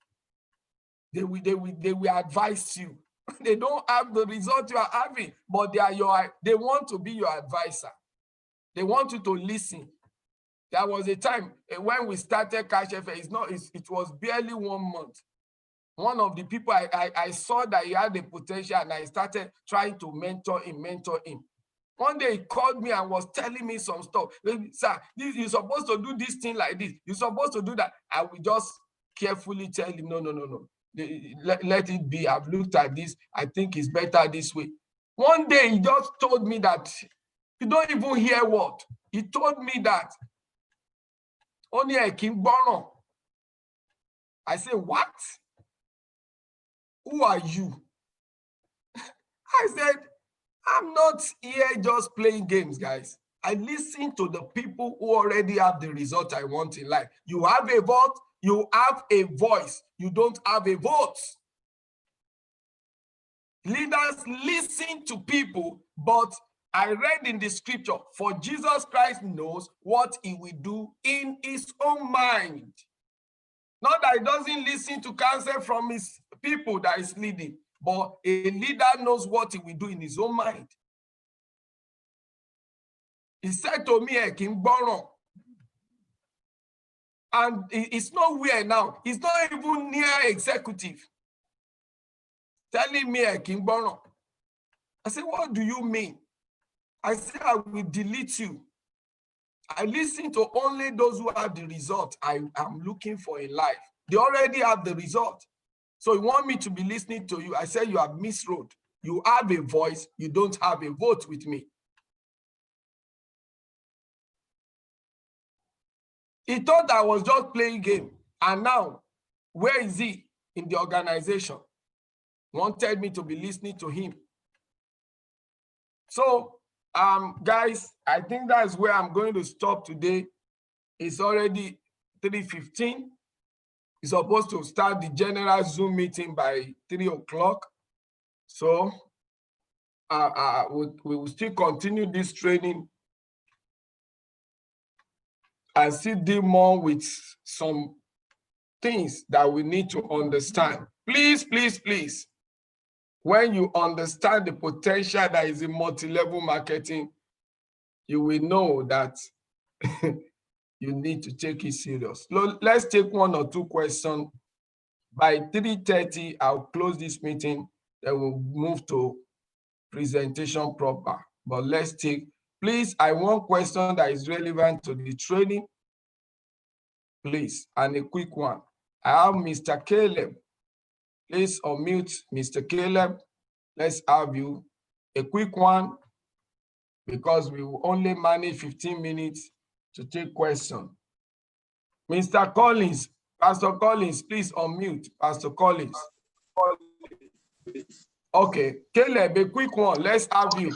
They will advise you. They don't have the result you are having, but they want to be your advisor. They want you to listen. There was a time when we started Cash FM, it was barely 1 month. One of the people I saw that he had the potential, and I started trying to mentor him. One day he called me and was telling me some stuff. Sir, you're supposed to do this thing like this. You're supposed to do that. I will just carefully tell him, no. Let it be. I've looked at this. I think it's better this way. One day he just told me that, you don't even hear what. He told me that, only a king born. I say, what? Who are you? I said, I'm not here just playing games, guys. I listen to the people who already have the result I want in life. You have a vote, you have a voice. You don't have a vote. Leaders listen to people, but I read in the scripture, for Jesus Christ knows what he will do in his own mind. Not that he doesn't listen to counsel from his people that is leading, but a leader knows what he will do in his own mind. He said to me, King Boron, and it's nowhere now. It's not even near executive. Telling me, King Boron. I said, what do you mean? I said, I will delete you. I listen to only those who have the result I am looking for in life. They already have the result. So you want me to be listening to you? I said, you have misroad. You have a voice, you don't have a vote with me. He thought I was just playing game. And now, where is he in the organization? Wanted me to be listening to him. So, guys, I think that's where I'm going to stop today. It's already 3:15. It's supposed to start the general Zoom meeting by 3 o'clock. So, we will still continue this training and still deal more with some things that we need to understand. Please, please, please. When you understand the potential that is in multi-level marketing, you will know that you need to take it serious. Let's take 1 or 2 questions. By 3:30, I'll close this meeting. Then we'll move to presentation proper. But let's take, please, I want question that is relevant to the training. Please, and a quick one. I have Mr. Caleb. Please unmute Mr. Caleb. Let's have you. A quick one, because we will only manage 15 minutes to take questions. Mr. Collins, Pastor Collins, please unmute Pastor Collins. Okay, Caleb, a quick one. Let's have you.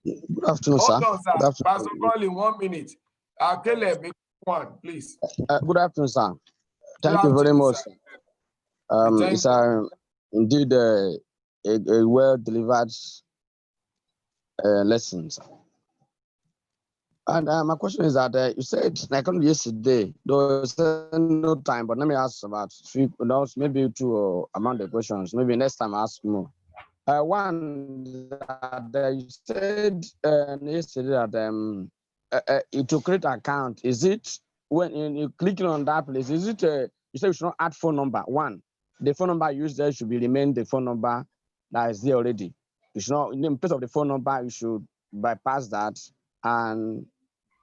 Good afternoon, Hold sir. on, sir. Good afternoon. Pastor Collins, 1 minute. Caleb, a quick one, please. Good afternoon, sir. Thank you very much. It's indeed a well-delivered lesson, sir. And my question is that you said, like yesterday, there was no time, but let me ask about 3, maybe 2 among the questions. Maybe next time I ask more. One, that you said yesterday that to create an account, is it when you clicking on that place, is it you said you should not add phone number? One, the phone number used there should be remain the phone number that is there already. You should not, in place of the phone number, you should bypass that, and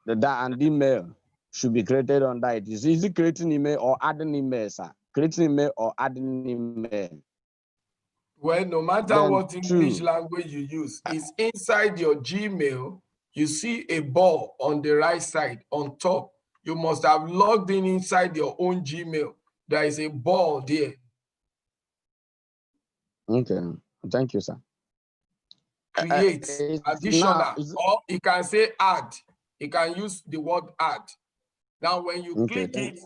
the email should be created on that. Is it creating email or adding email, sir? creating email or adding email. Well, no matter Then what English two, language you use, it's inside your Gmail. You see a ball on the right side on top. You must have logged in inside your own Gmail. There is a ball there. okay, thank you, sir. Create, additional, Now, or you can say add. You can use the word add. Now, when you okay, click it,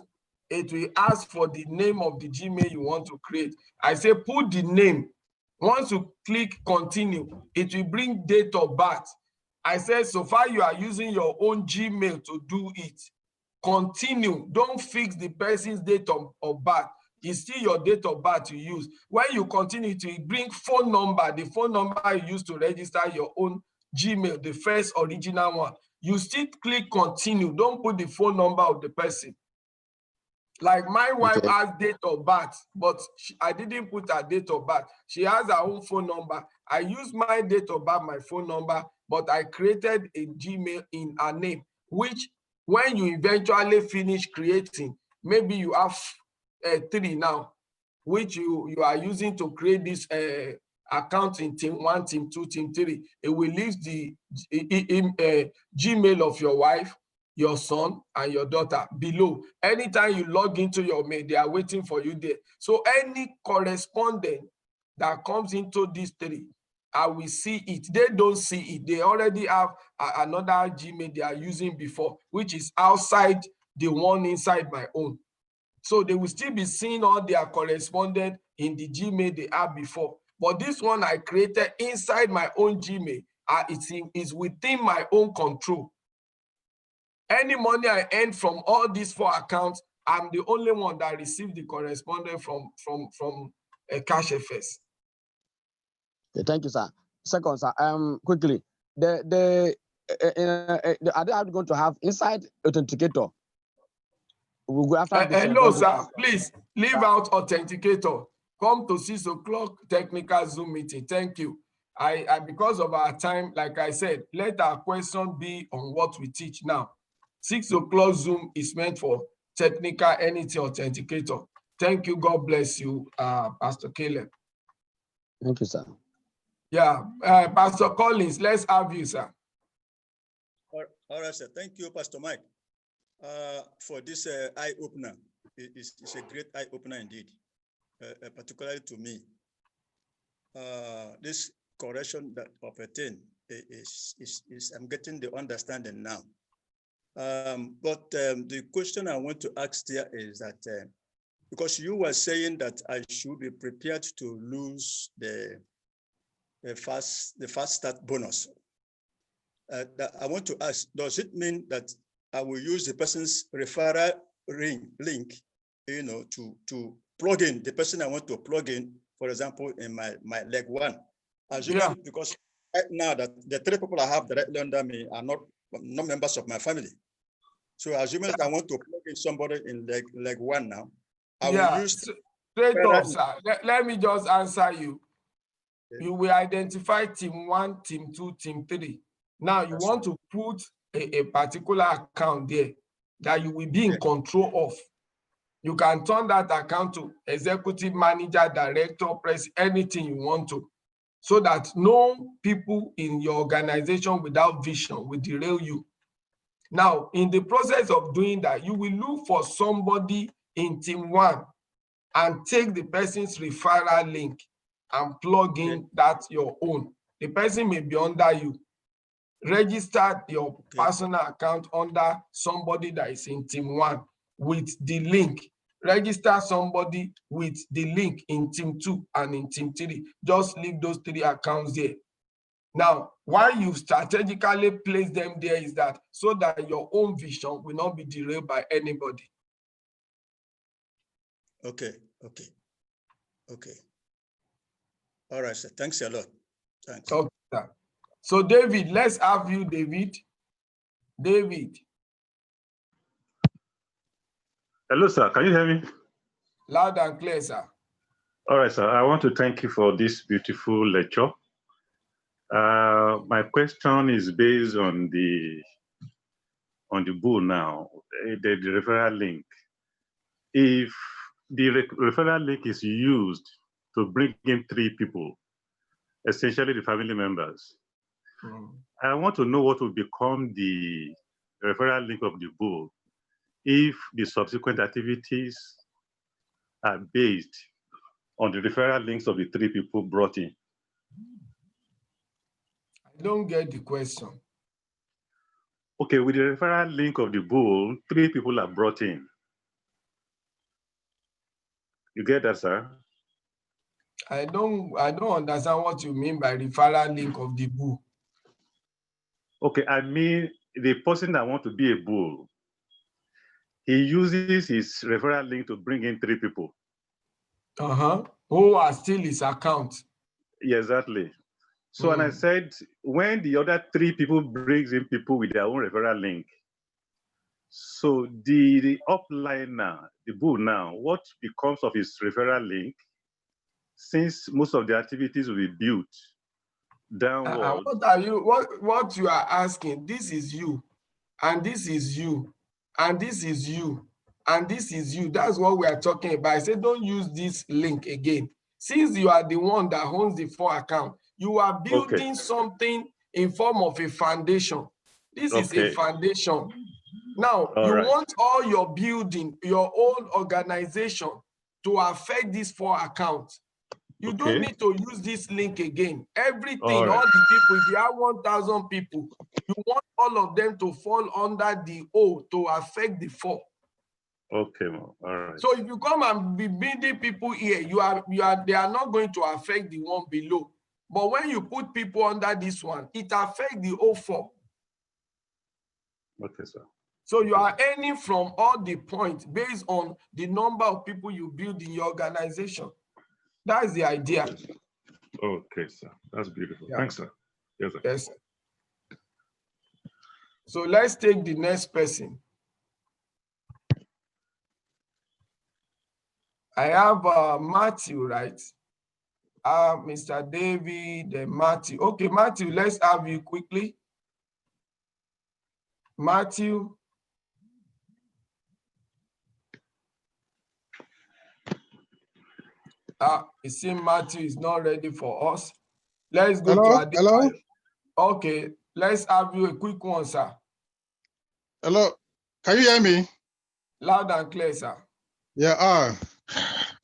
it will ask for the name of the Gmail you want to create. I say put the name. Once you click continue, it will bring date of birth. I said, so far you are using your own Gmail to do it. Continue. Don't fix the person's date of birth. It's still your date of birth you use. When you continue to bring phone number, the phone number you use to register your own Gmail, the first original one, you still click continue. Don't put the phone number of the person. Like my wife has date of birth, but I didn't put her date of birth. She has her own phone number. I used my date of birth, my phone number, but I created a Gmail in her name, which when you eventually finish creating, maybe you have 3 now, which you are using to create this account in team 1, team 2, team 3. It will leave the Gmail of your wife, your son, and your daughter below. Anytime you log into your mail, they are waiting for you there. So any correspondent that comes into these 3, I will see it. They don't see it. They already have another Gmail they are using before, which is outside the one inside my own. So they will still be seeing all their correspondent in the Gmail they have before. But this one I created inside my own Gmail, it's within my own control. Any money I earn from all these 4 accounts, I'm the only one that received the correspondence from Cash FS. Okay, thank you, sir. Second, sir, quickly, are they going to have inside authenticator? We'll go after this. Hello, sir. Please leave out authenticator. Come to 6 o'clock technical Zoom meeting. Thank you. I because of our time, like I said, let our question be on what we teach now. 6 o'clock Zoom is meant for technical anything authenticator. Thank you. God bless you, Pastor Caleb. Thank you, sir. Yeah, Pastor Collins, let's have you, sir. All right, sir. Thank you, Pastor Mike, for this eye-opener. It's a great eye-opener indeed, particularly to me. This correction of a thing is I'm getting the understanding now. But the question I want to ask there is that because you were saying that I should be prepared to lose the fast start bonus. I want to ask, does it mean that I will use the person's referral link, to plug in the person I want to plug in, for example, in my leg 1? Assuming, because right now that the 3 people I have directly under me are not members of my family. So assuming that I want to plug in somebody in leg 1 now, I will use straight up, sir. Let me just answer you. Okay. You will identify team 1, team 2, team 3. Now you want to put a particular account there that you will be in control of. You can turn that account to executive manager, director, press, anything you want to, so that no people in your organization without vision will derail you. Now, in the process of doing that, you will look for somebody in team 1 and take the person's referral link and plug in that your own. The person may be under you. Register your personal account under somebody that is in team 1 with the link. Register somebody with the link in team 2 and in team 3. Just leave those 3 accounts there. Now, why you strategically place them there is that so that your own vision will not be derailed by anybody. Okay. All right, sir. Thanks a lot. Thanks. Okay, sir. So, David, let's have you, David. David. Hello, sir. Can you hear me? Loud and clear, sir. All right, sir. I want to thank you for this beautiful lecture. My question is based on the bull now, the referral link. If the referral link is used to bring in 3 people, essentially the family members. I want to know what will become the referral link of the bull if the subsequent activities are based on the referral links of the 3 people brought in. I don't get the question. Okay, with the referral link of the bull, 3 people are brought in. You get that, sir? I don't understand what you mean by referral link of the bull. Okay, I mean the person that wants to be a bull, he uses his referral link to bring in 3 people. Who are still his account. Yeah, exactly. So, and I said, when the other 3 people brings in people with their own referral link, so the upliner, the bull now, what becomes of his referral link, since most of the activities will be built downward. What you are asking? This is you, and this is you, and this is you, and this is you. That's what we are talking about. I said, don't use this link again. Since you are the one that owns the 4 account, you are building something in form of a foundation. This is a foundation. Now, you want all your building, your own organization to affect these 4 accounts. You don't need to use this link again. Everything, all the people, if you have 1,000 people, you want all of them to fall under the O to affect the 4. Okay, all right. So if you come and be building people here, they are not going to affect the one below. But when you put people under this one, it affects the O4. Okay, sir. So you are earning from all the points based on the number of people you build in your organization. That's the idea. Okay, sir. That's beautiful. Yeah. Thanks, sir. Yes, sir. Yes, sir. So let's take the next person. I have Matthew, right? Mr. David, Matthew. Okay, Matthew, let's have you quickly. Matthew. It seems Matthew is not ready for us. Let's go to Adebayo. Hello? Okay, let's have you a quick one, sir. Hello? Can you hear me? Loud and clear, sir. Yeah.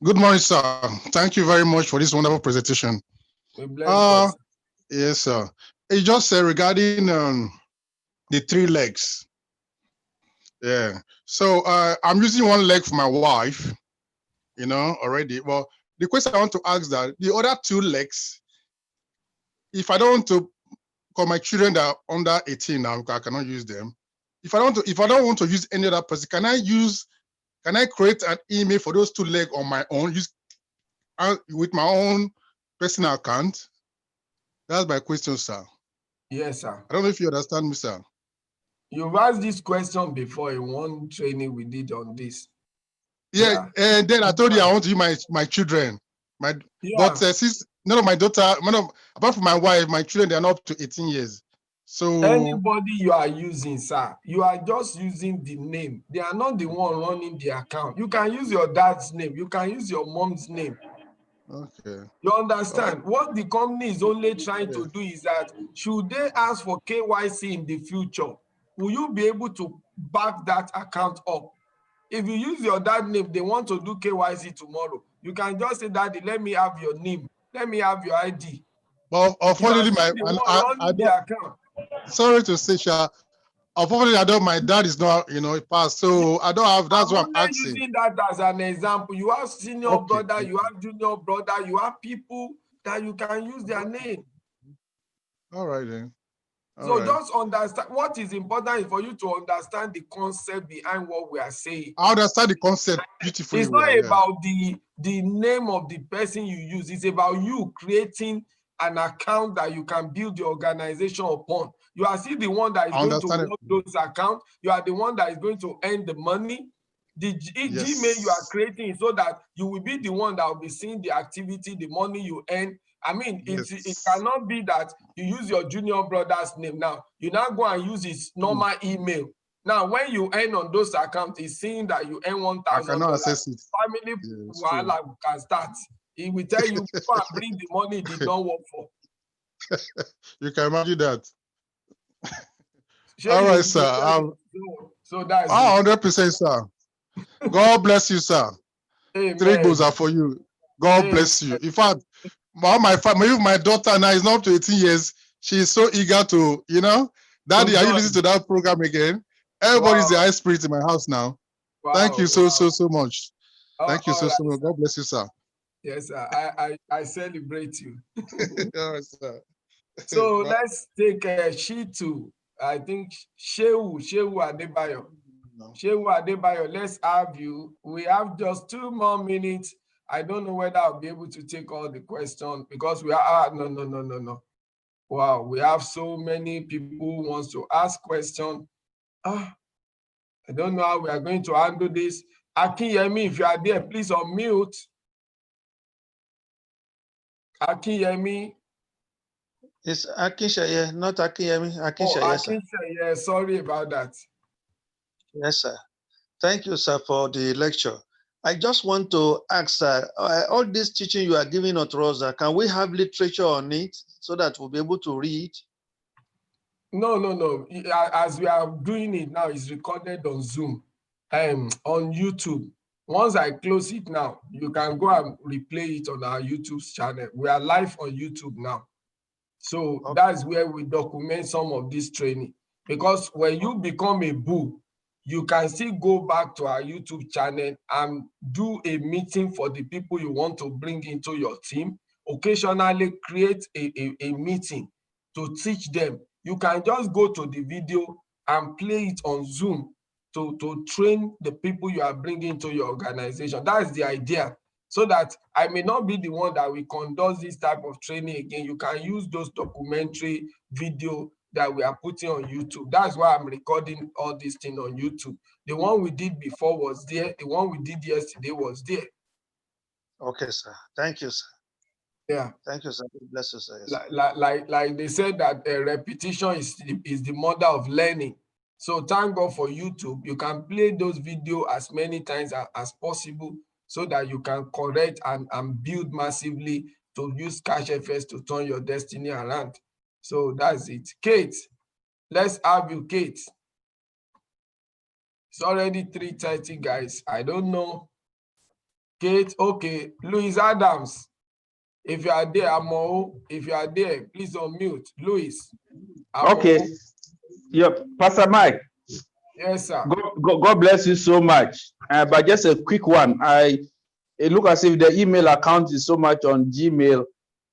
Good morning, sir. Thank you very much for this wonderful presentation. We bless God, sir. Yes, sir. It just said regarding the 3 legs. Yeah. So I'm using 1 leg for my wife, already. Well, the question I want to ask that the other 2 legs, if I don't want to, because my children that are under 18 now, I cannot use them. If I don't want to use any other person, can I create an email for those 2 legs on my own, with my own personal account? That's my question, sir. Yes, sir. I don't know if you understand me, sir. You've asked this question before in one training we did on this. Yeah, and then I told you I want to use my children. But since none of my daughter, apart from my wife, my children, they are not up to 18 years. So anybody you are using, sir, you are just using the name. They are not the one running the account. You can use your dad's name. You can use your mom's name. Okay. You understand? What the company is only trying to do is that should they ask for KYC in the future, will you be able to back that account up? If you use your dad's name, they want to do KYC tomorrow. You can just say, Daddy, let me have your name. Let me have your ID. But unfortunately, sorry to say, unfortunately, my dad is not, passed. So I don't have, that's what I'm asking. Using that as an example. You have senior brother, you have junior brother, you have people that you can use their name. All right, then. Just understand what is important is for you to understand the concept behind what we are saying. I understand the concept beautifully. It's not about the name of the person you use. It's about you creating an account that you can build the organization upon. You are still the one that is going to work those accounts. You are the one that is going to earn the money. The Gmail you are creating so that you will be the one that will be seeing the activity, the money you earn. I mean, it cannot be that you use your junior brother's name now. You now go and use his normal email. Now, when you earn on those accounts, it's seeing that you earn I cannot $1,000. access it. Family Yeah, it's true. wahala can start. He will tell you, go and bring the money he did not work for. You can imagine that. Sure, All you right, sir. so that's 100%, sir. God bless you, sir. it. 3 goals Amen. are for you. God Amen. bless you. In fact, my daughter now is not up to 18 years. She is so eager to, Daddy, are you listening to that program again? Everybody's the high spirit in my house now. Wow. Thank you so much. Thank you so right, much. God bless you, sir. Yes, sir. I celebrate you. All right, sir. So let's take Shitu. I think Shehu Adebayo. Shehu Adebayo, let's have you. We have just 2 more minutes. I don't know whether I'll be able to take all the questions because we are, no. Wow, we have so many people who wants to ask questions. I don't know how we are going to handle this. Akinyemi, if you are there, please unmute. Akinyemi. It's Akinshaye, not Akinyemi. Akinshaye, Oh, sir. yeah, sorry about that. Yes, sir. Thank you, sir, for the lecture. I just want to ask, sir, all this teaching you are giving us, Rosa, can we have literature on it so that we'll be able to read? No. As we are doing it now, it's recorded on Zoom, on YouTube. Once I close it now, you can go and replay it on our YouTube channel. We are live on YouTube now. So Okay. that's where we document some of this training. Because when you become a boo, you can still go back to our YouTube channel and do a meeting for the people you want to bring into your team. Occasionally create a meeting to teach them. You can just go to the video and play it on Zoom to train the people you are bringing into your organization. That's the idea. So that I may not be the one that will conduct this type of training again. You can use those documentary video that we are putting on YouTube. That's why I'm recording all these things on YouTube. The one we did before was there. The one we did yesterday was there. Okay, sir. Thank you, sir. Yeah. Thank you, sir. Bless you, sir. Yes. Like they said that repetition is the mother of learning. So thank God for YouTube. You can play those videos as many times as possible so that you can correct and build massively to use Cash FS to turn your destiny around. So that's it. Kate, let's have you, Kate. It's already 3:30, guys. I don't know. Kate, okay. Louis Adams. If you are there, Amo, if you are there, please unmute. Louis. Amo. Okay. Yep. Pastor Mike. Yes, sir. God bless you so much. But just a quick one. It looks as if the email account is so much on Gmail.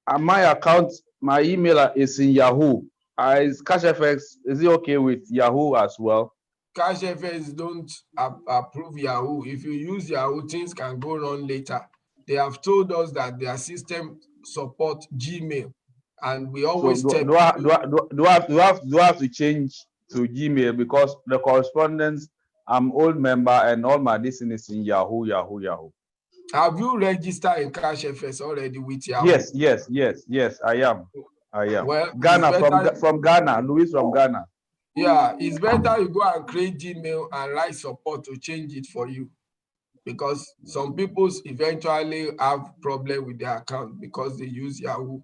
And my account, my email is in Yahoo. Is CashFX, is it okay with Yahoo as well? Cash FS don't approve Yahoo. If you use Yahoo, things can go wrong later. They have told us that their system support Gmail, and we always so do I have to change to Gmail because the correspondence, I'm old member and all my listening is in Yahoo. Have you registered in Cash FS already with Yahoo? Yes, I am. Well, Ghana, from Ghana, Louis from Ghana. Yeah, it's better you go and create Gmail and write support to change it for you, because some people eventually have problem with their account because they use Yahoo.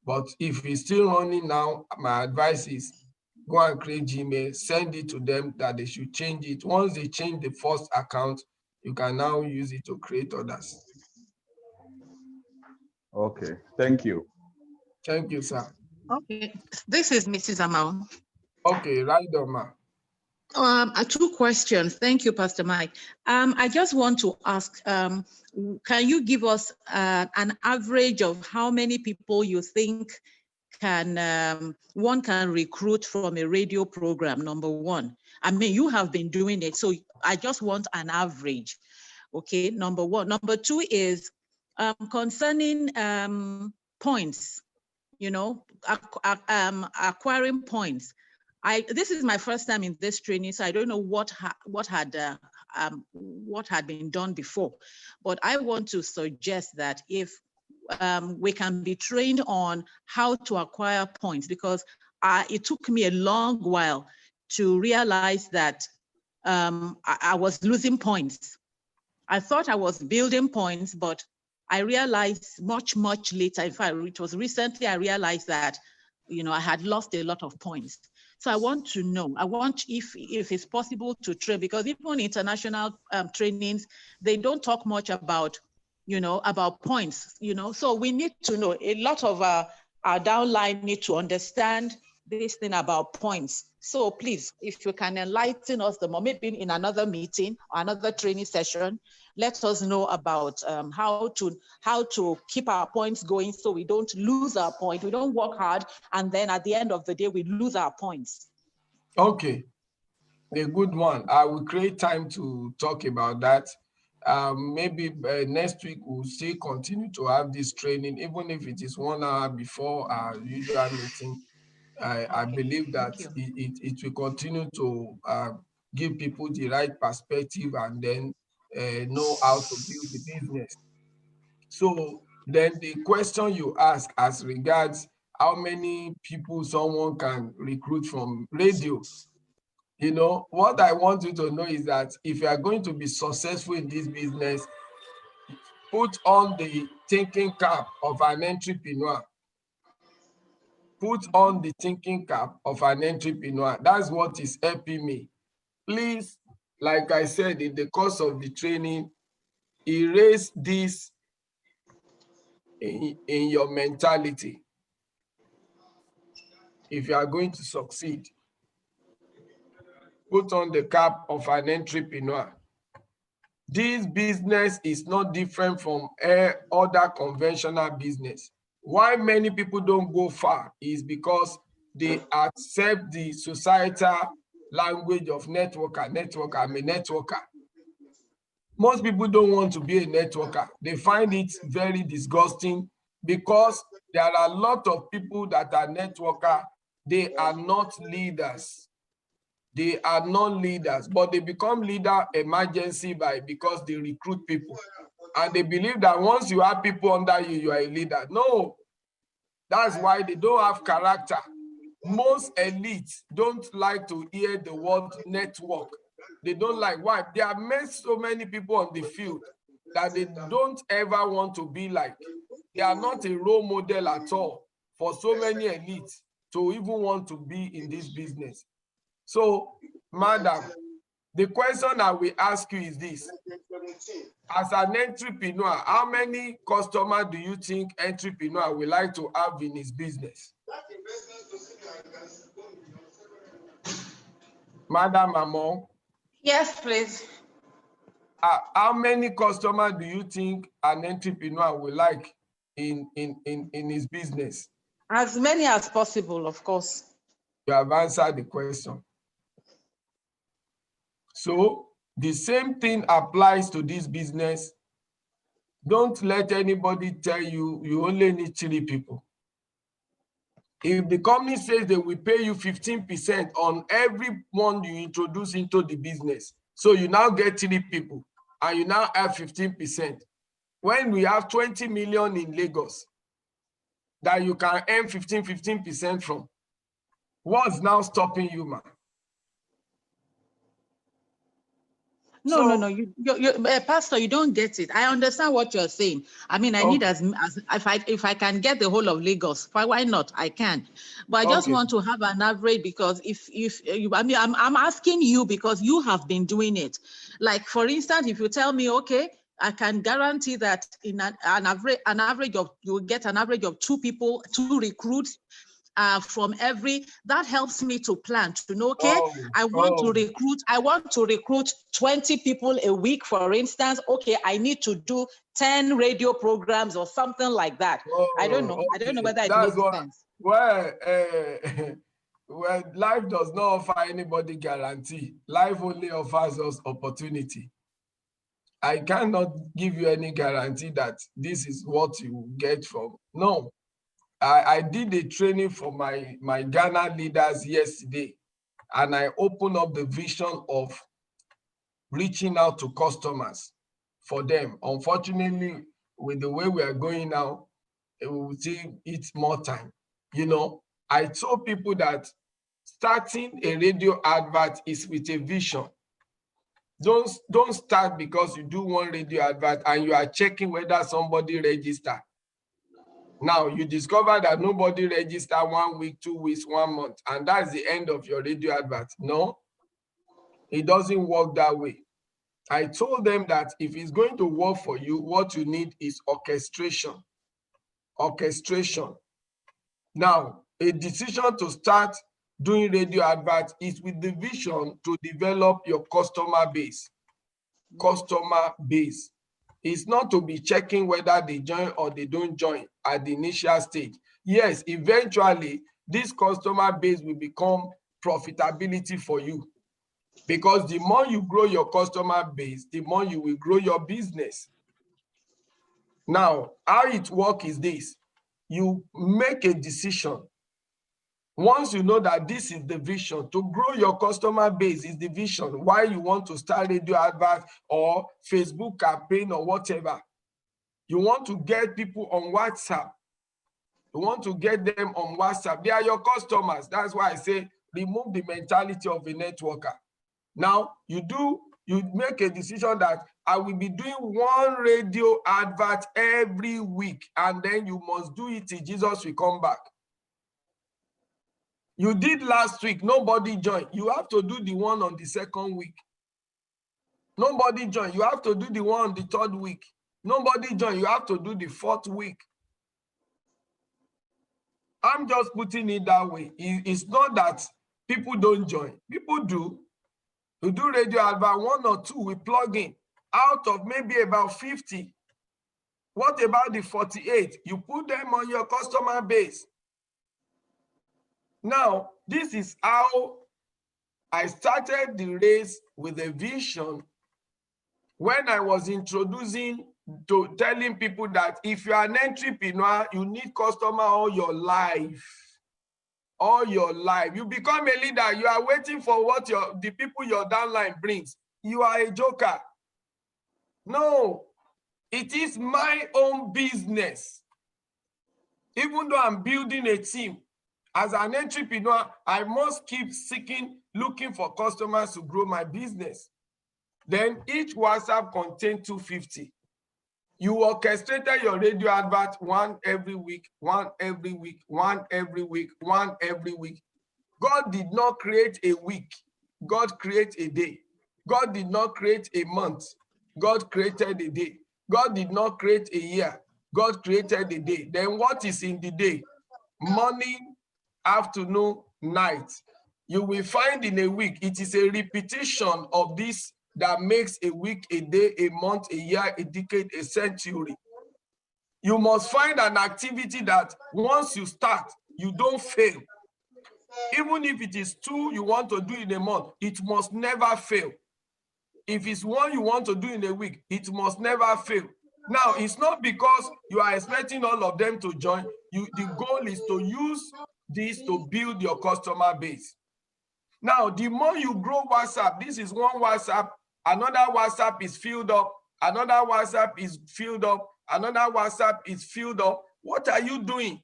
But if it's still running now, my advice is go and create Gmail, send it to them that they should change it. Once they change the first account, you can now use it to create others. Okay, thank you. Thank you, sir. Okay, this is Mrs. Amao. Okay, right on, ma. 2 questions. Thank you, Pastor Mike. I just want to ask, can you give us an average of how many people you think one can recruit from a radio program, number 1? I mean, you have been doing it, so I just want an average. Okay, number 1. Number 2 is concerning points, acquiring points. This is my first time in this training, so I don't know what had been done before. But I want to suggest that if we can be trained on how to acquire points, because it took me a long while to realize that I was losing points. I thought I was building points, but I realized much later, in fact, it was recently I realized that, I had lost a lot of points. So I want to know, if it's possible to train, because even international trainings, they don't talk much about, about points, so we need to know. A lot of our downline need to understand this thing about points. So please, if you can enlighten us the more, maybe in another meeting or another training session, let us know about how to keep our points going, so we don't lose our point. We don't work hard, and then at the end of the day, we lose our points. Okay, a good one. I will create time to talk about that. Maybe next week we'll still continue to have this training, even if it is 1 hour before our usual meeting. I believe that it will continue to give people the right perspective, and then know how to build the business. So then the question you ask as regards how many people someone can recruit from radio, what I want you to know is that if you are going to be successful in this business, put on the thinking cap of an entrepreneur. Put on the thinking cap of an entrepreneur. That's what is helping me. Please, like I said, in the course of the training, erase this in your mentality. If you are going to succeed, put on the cap of an entrepreneur. This business is not different from other conventional business. Why many people don't go far is because they accept the societal language of networker. I'm a networker. Most people don't want to be a networker. They find it very disgusting because there are a lot of people that are networker. They are not leaders. They are not leaders, but they become leader emergency because they recruit people. And they believe that once you have people under you, you are a leader. No, that's why they don't have character. Most elites don't like to hear the word network. They don't like. Why? They have met so many people on the field that they don't ever want to be like. They are not a role model at all for so many elites to even want to be in this business. So, madam, the question I will ask you is this. As an entrepreneur, how many customers do you think entrepreneur would like to have in his business? Madam Amon? Yes, please. How many customers do you think an entrepreneur would like in his business? As many as possible, of course. You have answered the question. So the same thing applies to this business. Don't let anybody tell you you only need 3 people. If the company says they will pay you 15% on everyone you introduce into the business, so you now get 3 people and you now have 15%. When we have 20 million in Lagos that you can earn 15% from, what's now stopping you, man? No. You Pastor, you don't get it. I understand what you're saying. I mean, I need as if I can get the whole of Lagos, why not? I can, but I just want to have an average, because if you, I mean, I'm asking you because you have been doing it. Like, for instance, if you tell me, okay, I can guarantee that in an average of, you'll get an average of 2 people, 2 recruits. From every, that helps me to plan, to know, okay, I want to recruit 20 people a week, for instance. Okay, I need to do 10 radio programs or something like that. I don't know. I don't know whether it makes sense. Well, well, life does not offer anybody guarantee. Life only offers us opportunity. I cannot give you any guarantee that this is what you will get from. No. I did a training for my Ghana leaders yesterday, and I opened up the vision of reaching out to customers for them. Unfortunately, with the way we are going now, it will take it more time. I told people that starting a radio advert is with a vision. Don't start because you do one radio advert and you are checking whether somebody registered. Now you discover that nobody registered 1 week, 2 weeks, 1 month, and that's the end of your radio advert. No, it doesn't work that way. I told them that if it's going to work for you, what you need is orchestration. Orchestration. Now, a decision to start doing radio adverts is with the vision to develop your customer base. Customer base. It's not to be checking whether they join or they don't join at the initial stage. Yes, eventually, this customer base will become profitability for you. Because the more you grow your customer base, the more you will grow your business. Now, how it works is this. You make a decision. Once you know that this is the vision, to grow your customer base is the vision, why you want to start radio advert or Facebook campaign or whatever. You want to get people on WhatsApp. You want to get them on WhatsApp. They are your customers. That's why I say remove the mentality of a networker. Now, you make a decision that I will be doing one radio advert every week, and then you must do it till Jesus will come back. You did last week, nobody joined. You have to do the one on the second week. Nobody joined. You have to do the one on the third week. Nobody joined. You have to do the fourth week. I'm just putting it that way. It's not that people don't join. People do. You do radio advert, 1 or 2, we plug in. Out of maybe about 50, what about the 48? You put them on your customer base. Now, this is how I started the race with a vision when I was introducing to telling people that if you are an entrepreneur, you need customer all your life. All your life. You become a leader, you are waiting for what the people your downline brings. You are a joker. No, it is my own business. Even though I'm building a team, as an entrepreneur, I must keep looking for customers to grow my business. Then each WhatsApp contains 250. You orchestrated your radio advert 1 every week, 1 every week, 1 every week, 1 every week. God did not create a week. God created a day. God did not create a month. God created a day. God did not create a year. God created a day. Then what is in the day? Morning, afternoon, night. You will find in a week, it is a repetition of this that makes a week, a day, a month, a year, a decade, a century. You must find an activity that once you start, you don't fail. Even if it is 2 you want to do in a month, it must never fail. If it's 1 you want to do in a week, it must never fail. Now, it's not because you are expecting all of them to join. The goal is to use this to build your customer base. Now, the more you grow WhatsApp, this is one WhatsApp, another WhatsApp is filled up, another WhatsApp is filled up, another WhatsApp is filled up. What are you doing?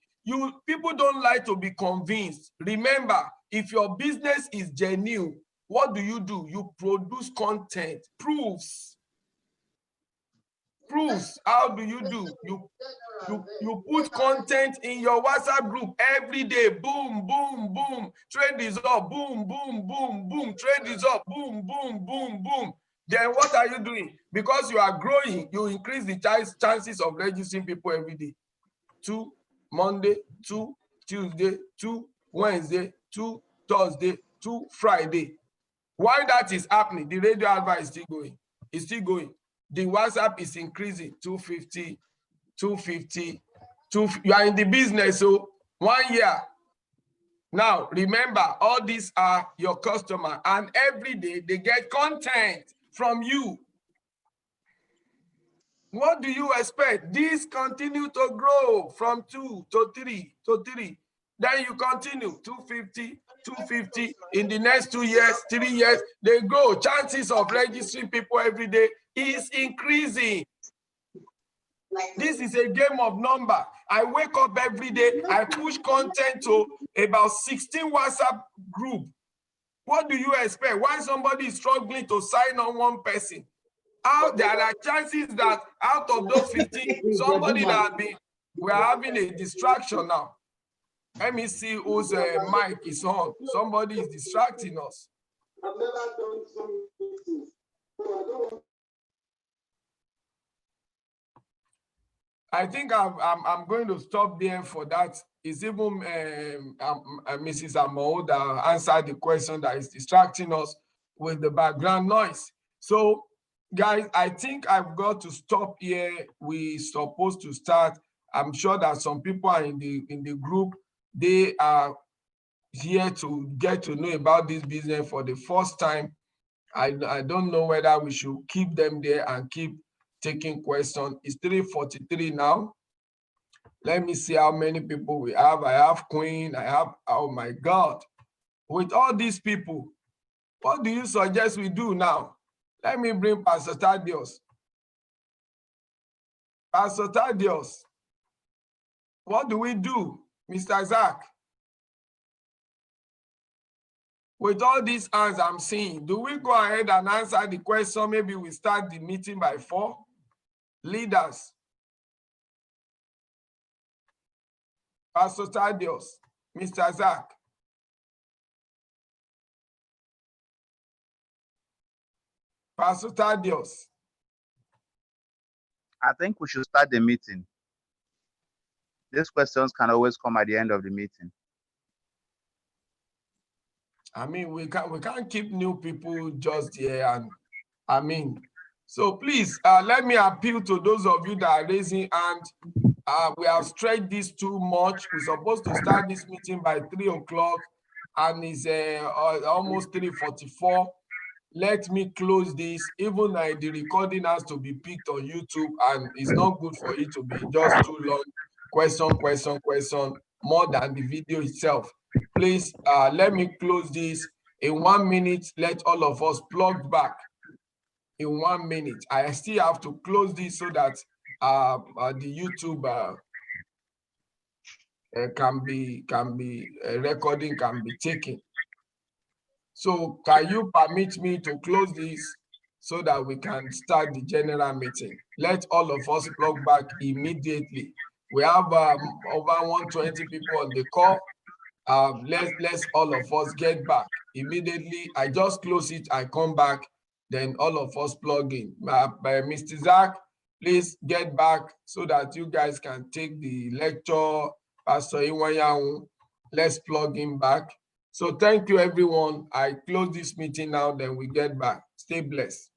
People don't like to be convinced. Remember, if your business is genuine, what do? You produce content, proofs. Proofs. How do? You put content in your WhatsApp group every day. Boom, boom, boom. Trade is up. Boom, boom, boom, boom. Trade is up. Boom, boom, boom, boom. Then what are you doing? Because you are growing, you increase the chances of registering people every day. 2 Monday, 2 Tuesday, 2 Wednesday, 2 Thursday, 2 Friday. While that is happening, the radio advert is still going. It's still going. The WhatsApp is increasing, 250, 250, you are in the business, so 1 year. Now, remember, all these are your customer, and every day they get content from you. What do you expect? This continue to grow from 2 to 3 to 3. Then you continue, 250, 250. In the next 2 years, 3 years, they grow. Chances of registering people every day is increasing. This is a game of number. I wake up every day, I push content to about 16 WhatsApp group. What do you expect? Why somebody is struggling to sign on one person? How there are chances that out of those 15, somebody that have been, we are having a distraction now. Let me see whose mic is on. Somebody is distracting us. I've never done some meetings, so I don't want. I think I'm going to stop there for that. It's even Mrs. Amo that answered the question that is distracting us with the background noise. So, guys, I think I've got to stop here. We're supposed to start. I'm sure that some people are in the group. They are here to get to know about this business for the first time. I don't know whether we should keep them there and keep taking questions. It's 3:43 now. Let me see how many people we have. I have Queen, I have, oh my God. With all these people, what do you suggest we do now? Let me bring Pastor Thaddeus. Pastor Thaddeus, what do we do, Mr. Zach? With all these hands I'm seeing, do we go ahead and answer the question? Maybe we start the meeting by 4. Leaders. Pastor Thaddeus, Mr. Zach. Pastor Thaddeus. I think we should start the meeting. These questions can always come at the end of the meeting. I mean, we can't keep new people just here, and I mean, so please let me appeal to those of you that are raising hand. We have stretched this too much. We're supposed to start this meeting by 3 o'clock, and it's almost 3:44. Let me close this. Even the recording has to be picked on YouTube, and it's not good for it to be just too long. Question, more than the video itself. Please let me close this. In 1 minute, let all of us plug back. In 1 minute, I still have to close this so that the YouTube recording can be taken. So can you permit me to close this so that we can start the general meeting? Let all of us plug back immediately. We have over 120 people on the call. Let's all of us get back immediately. I just close it, I come back, then all of us plug in. By Mr. Zach, please get back so that you guys can take the lecture. Pastor Iwanyahu, let's plug in back. So thank you, everyone. I close this meeting now, then we get back. Stay blessed.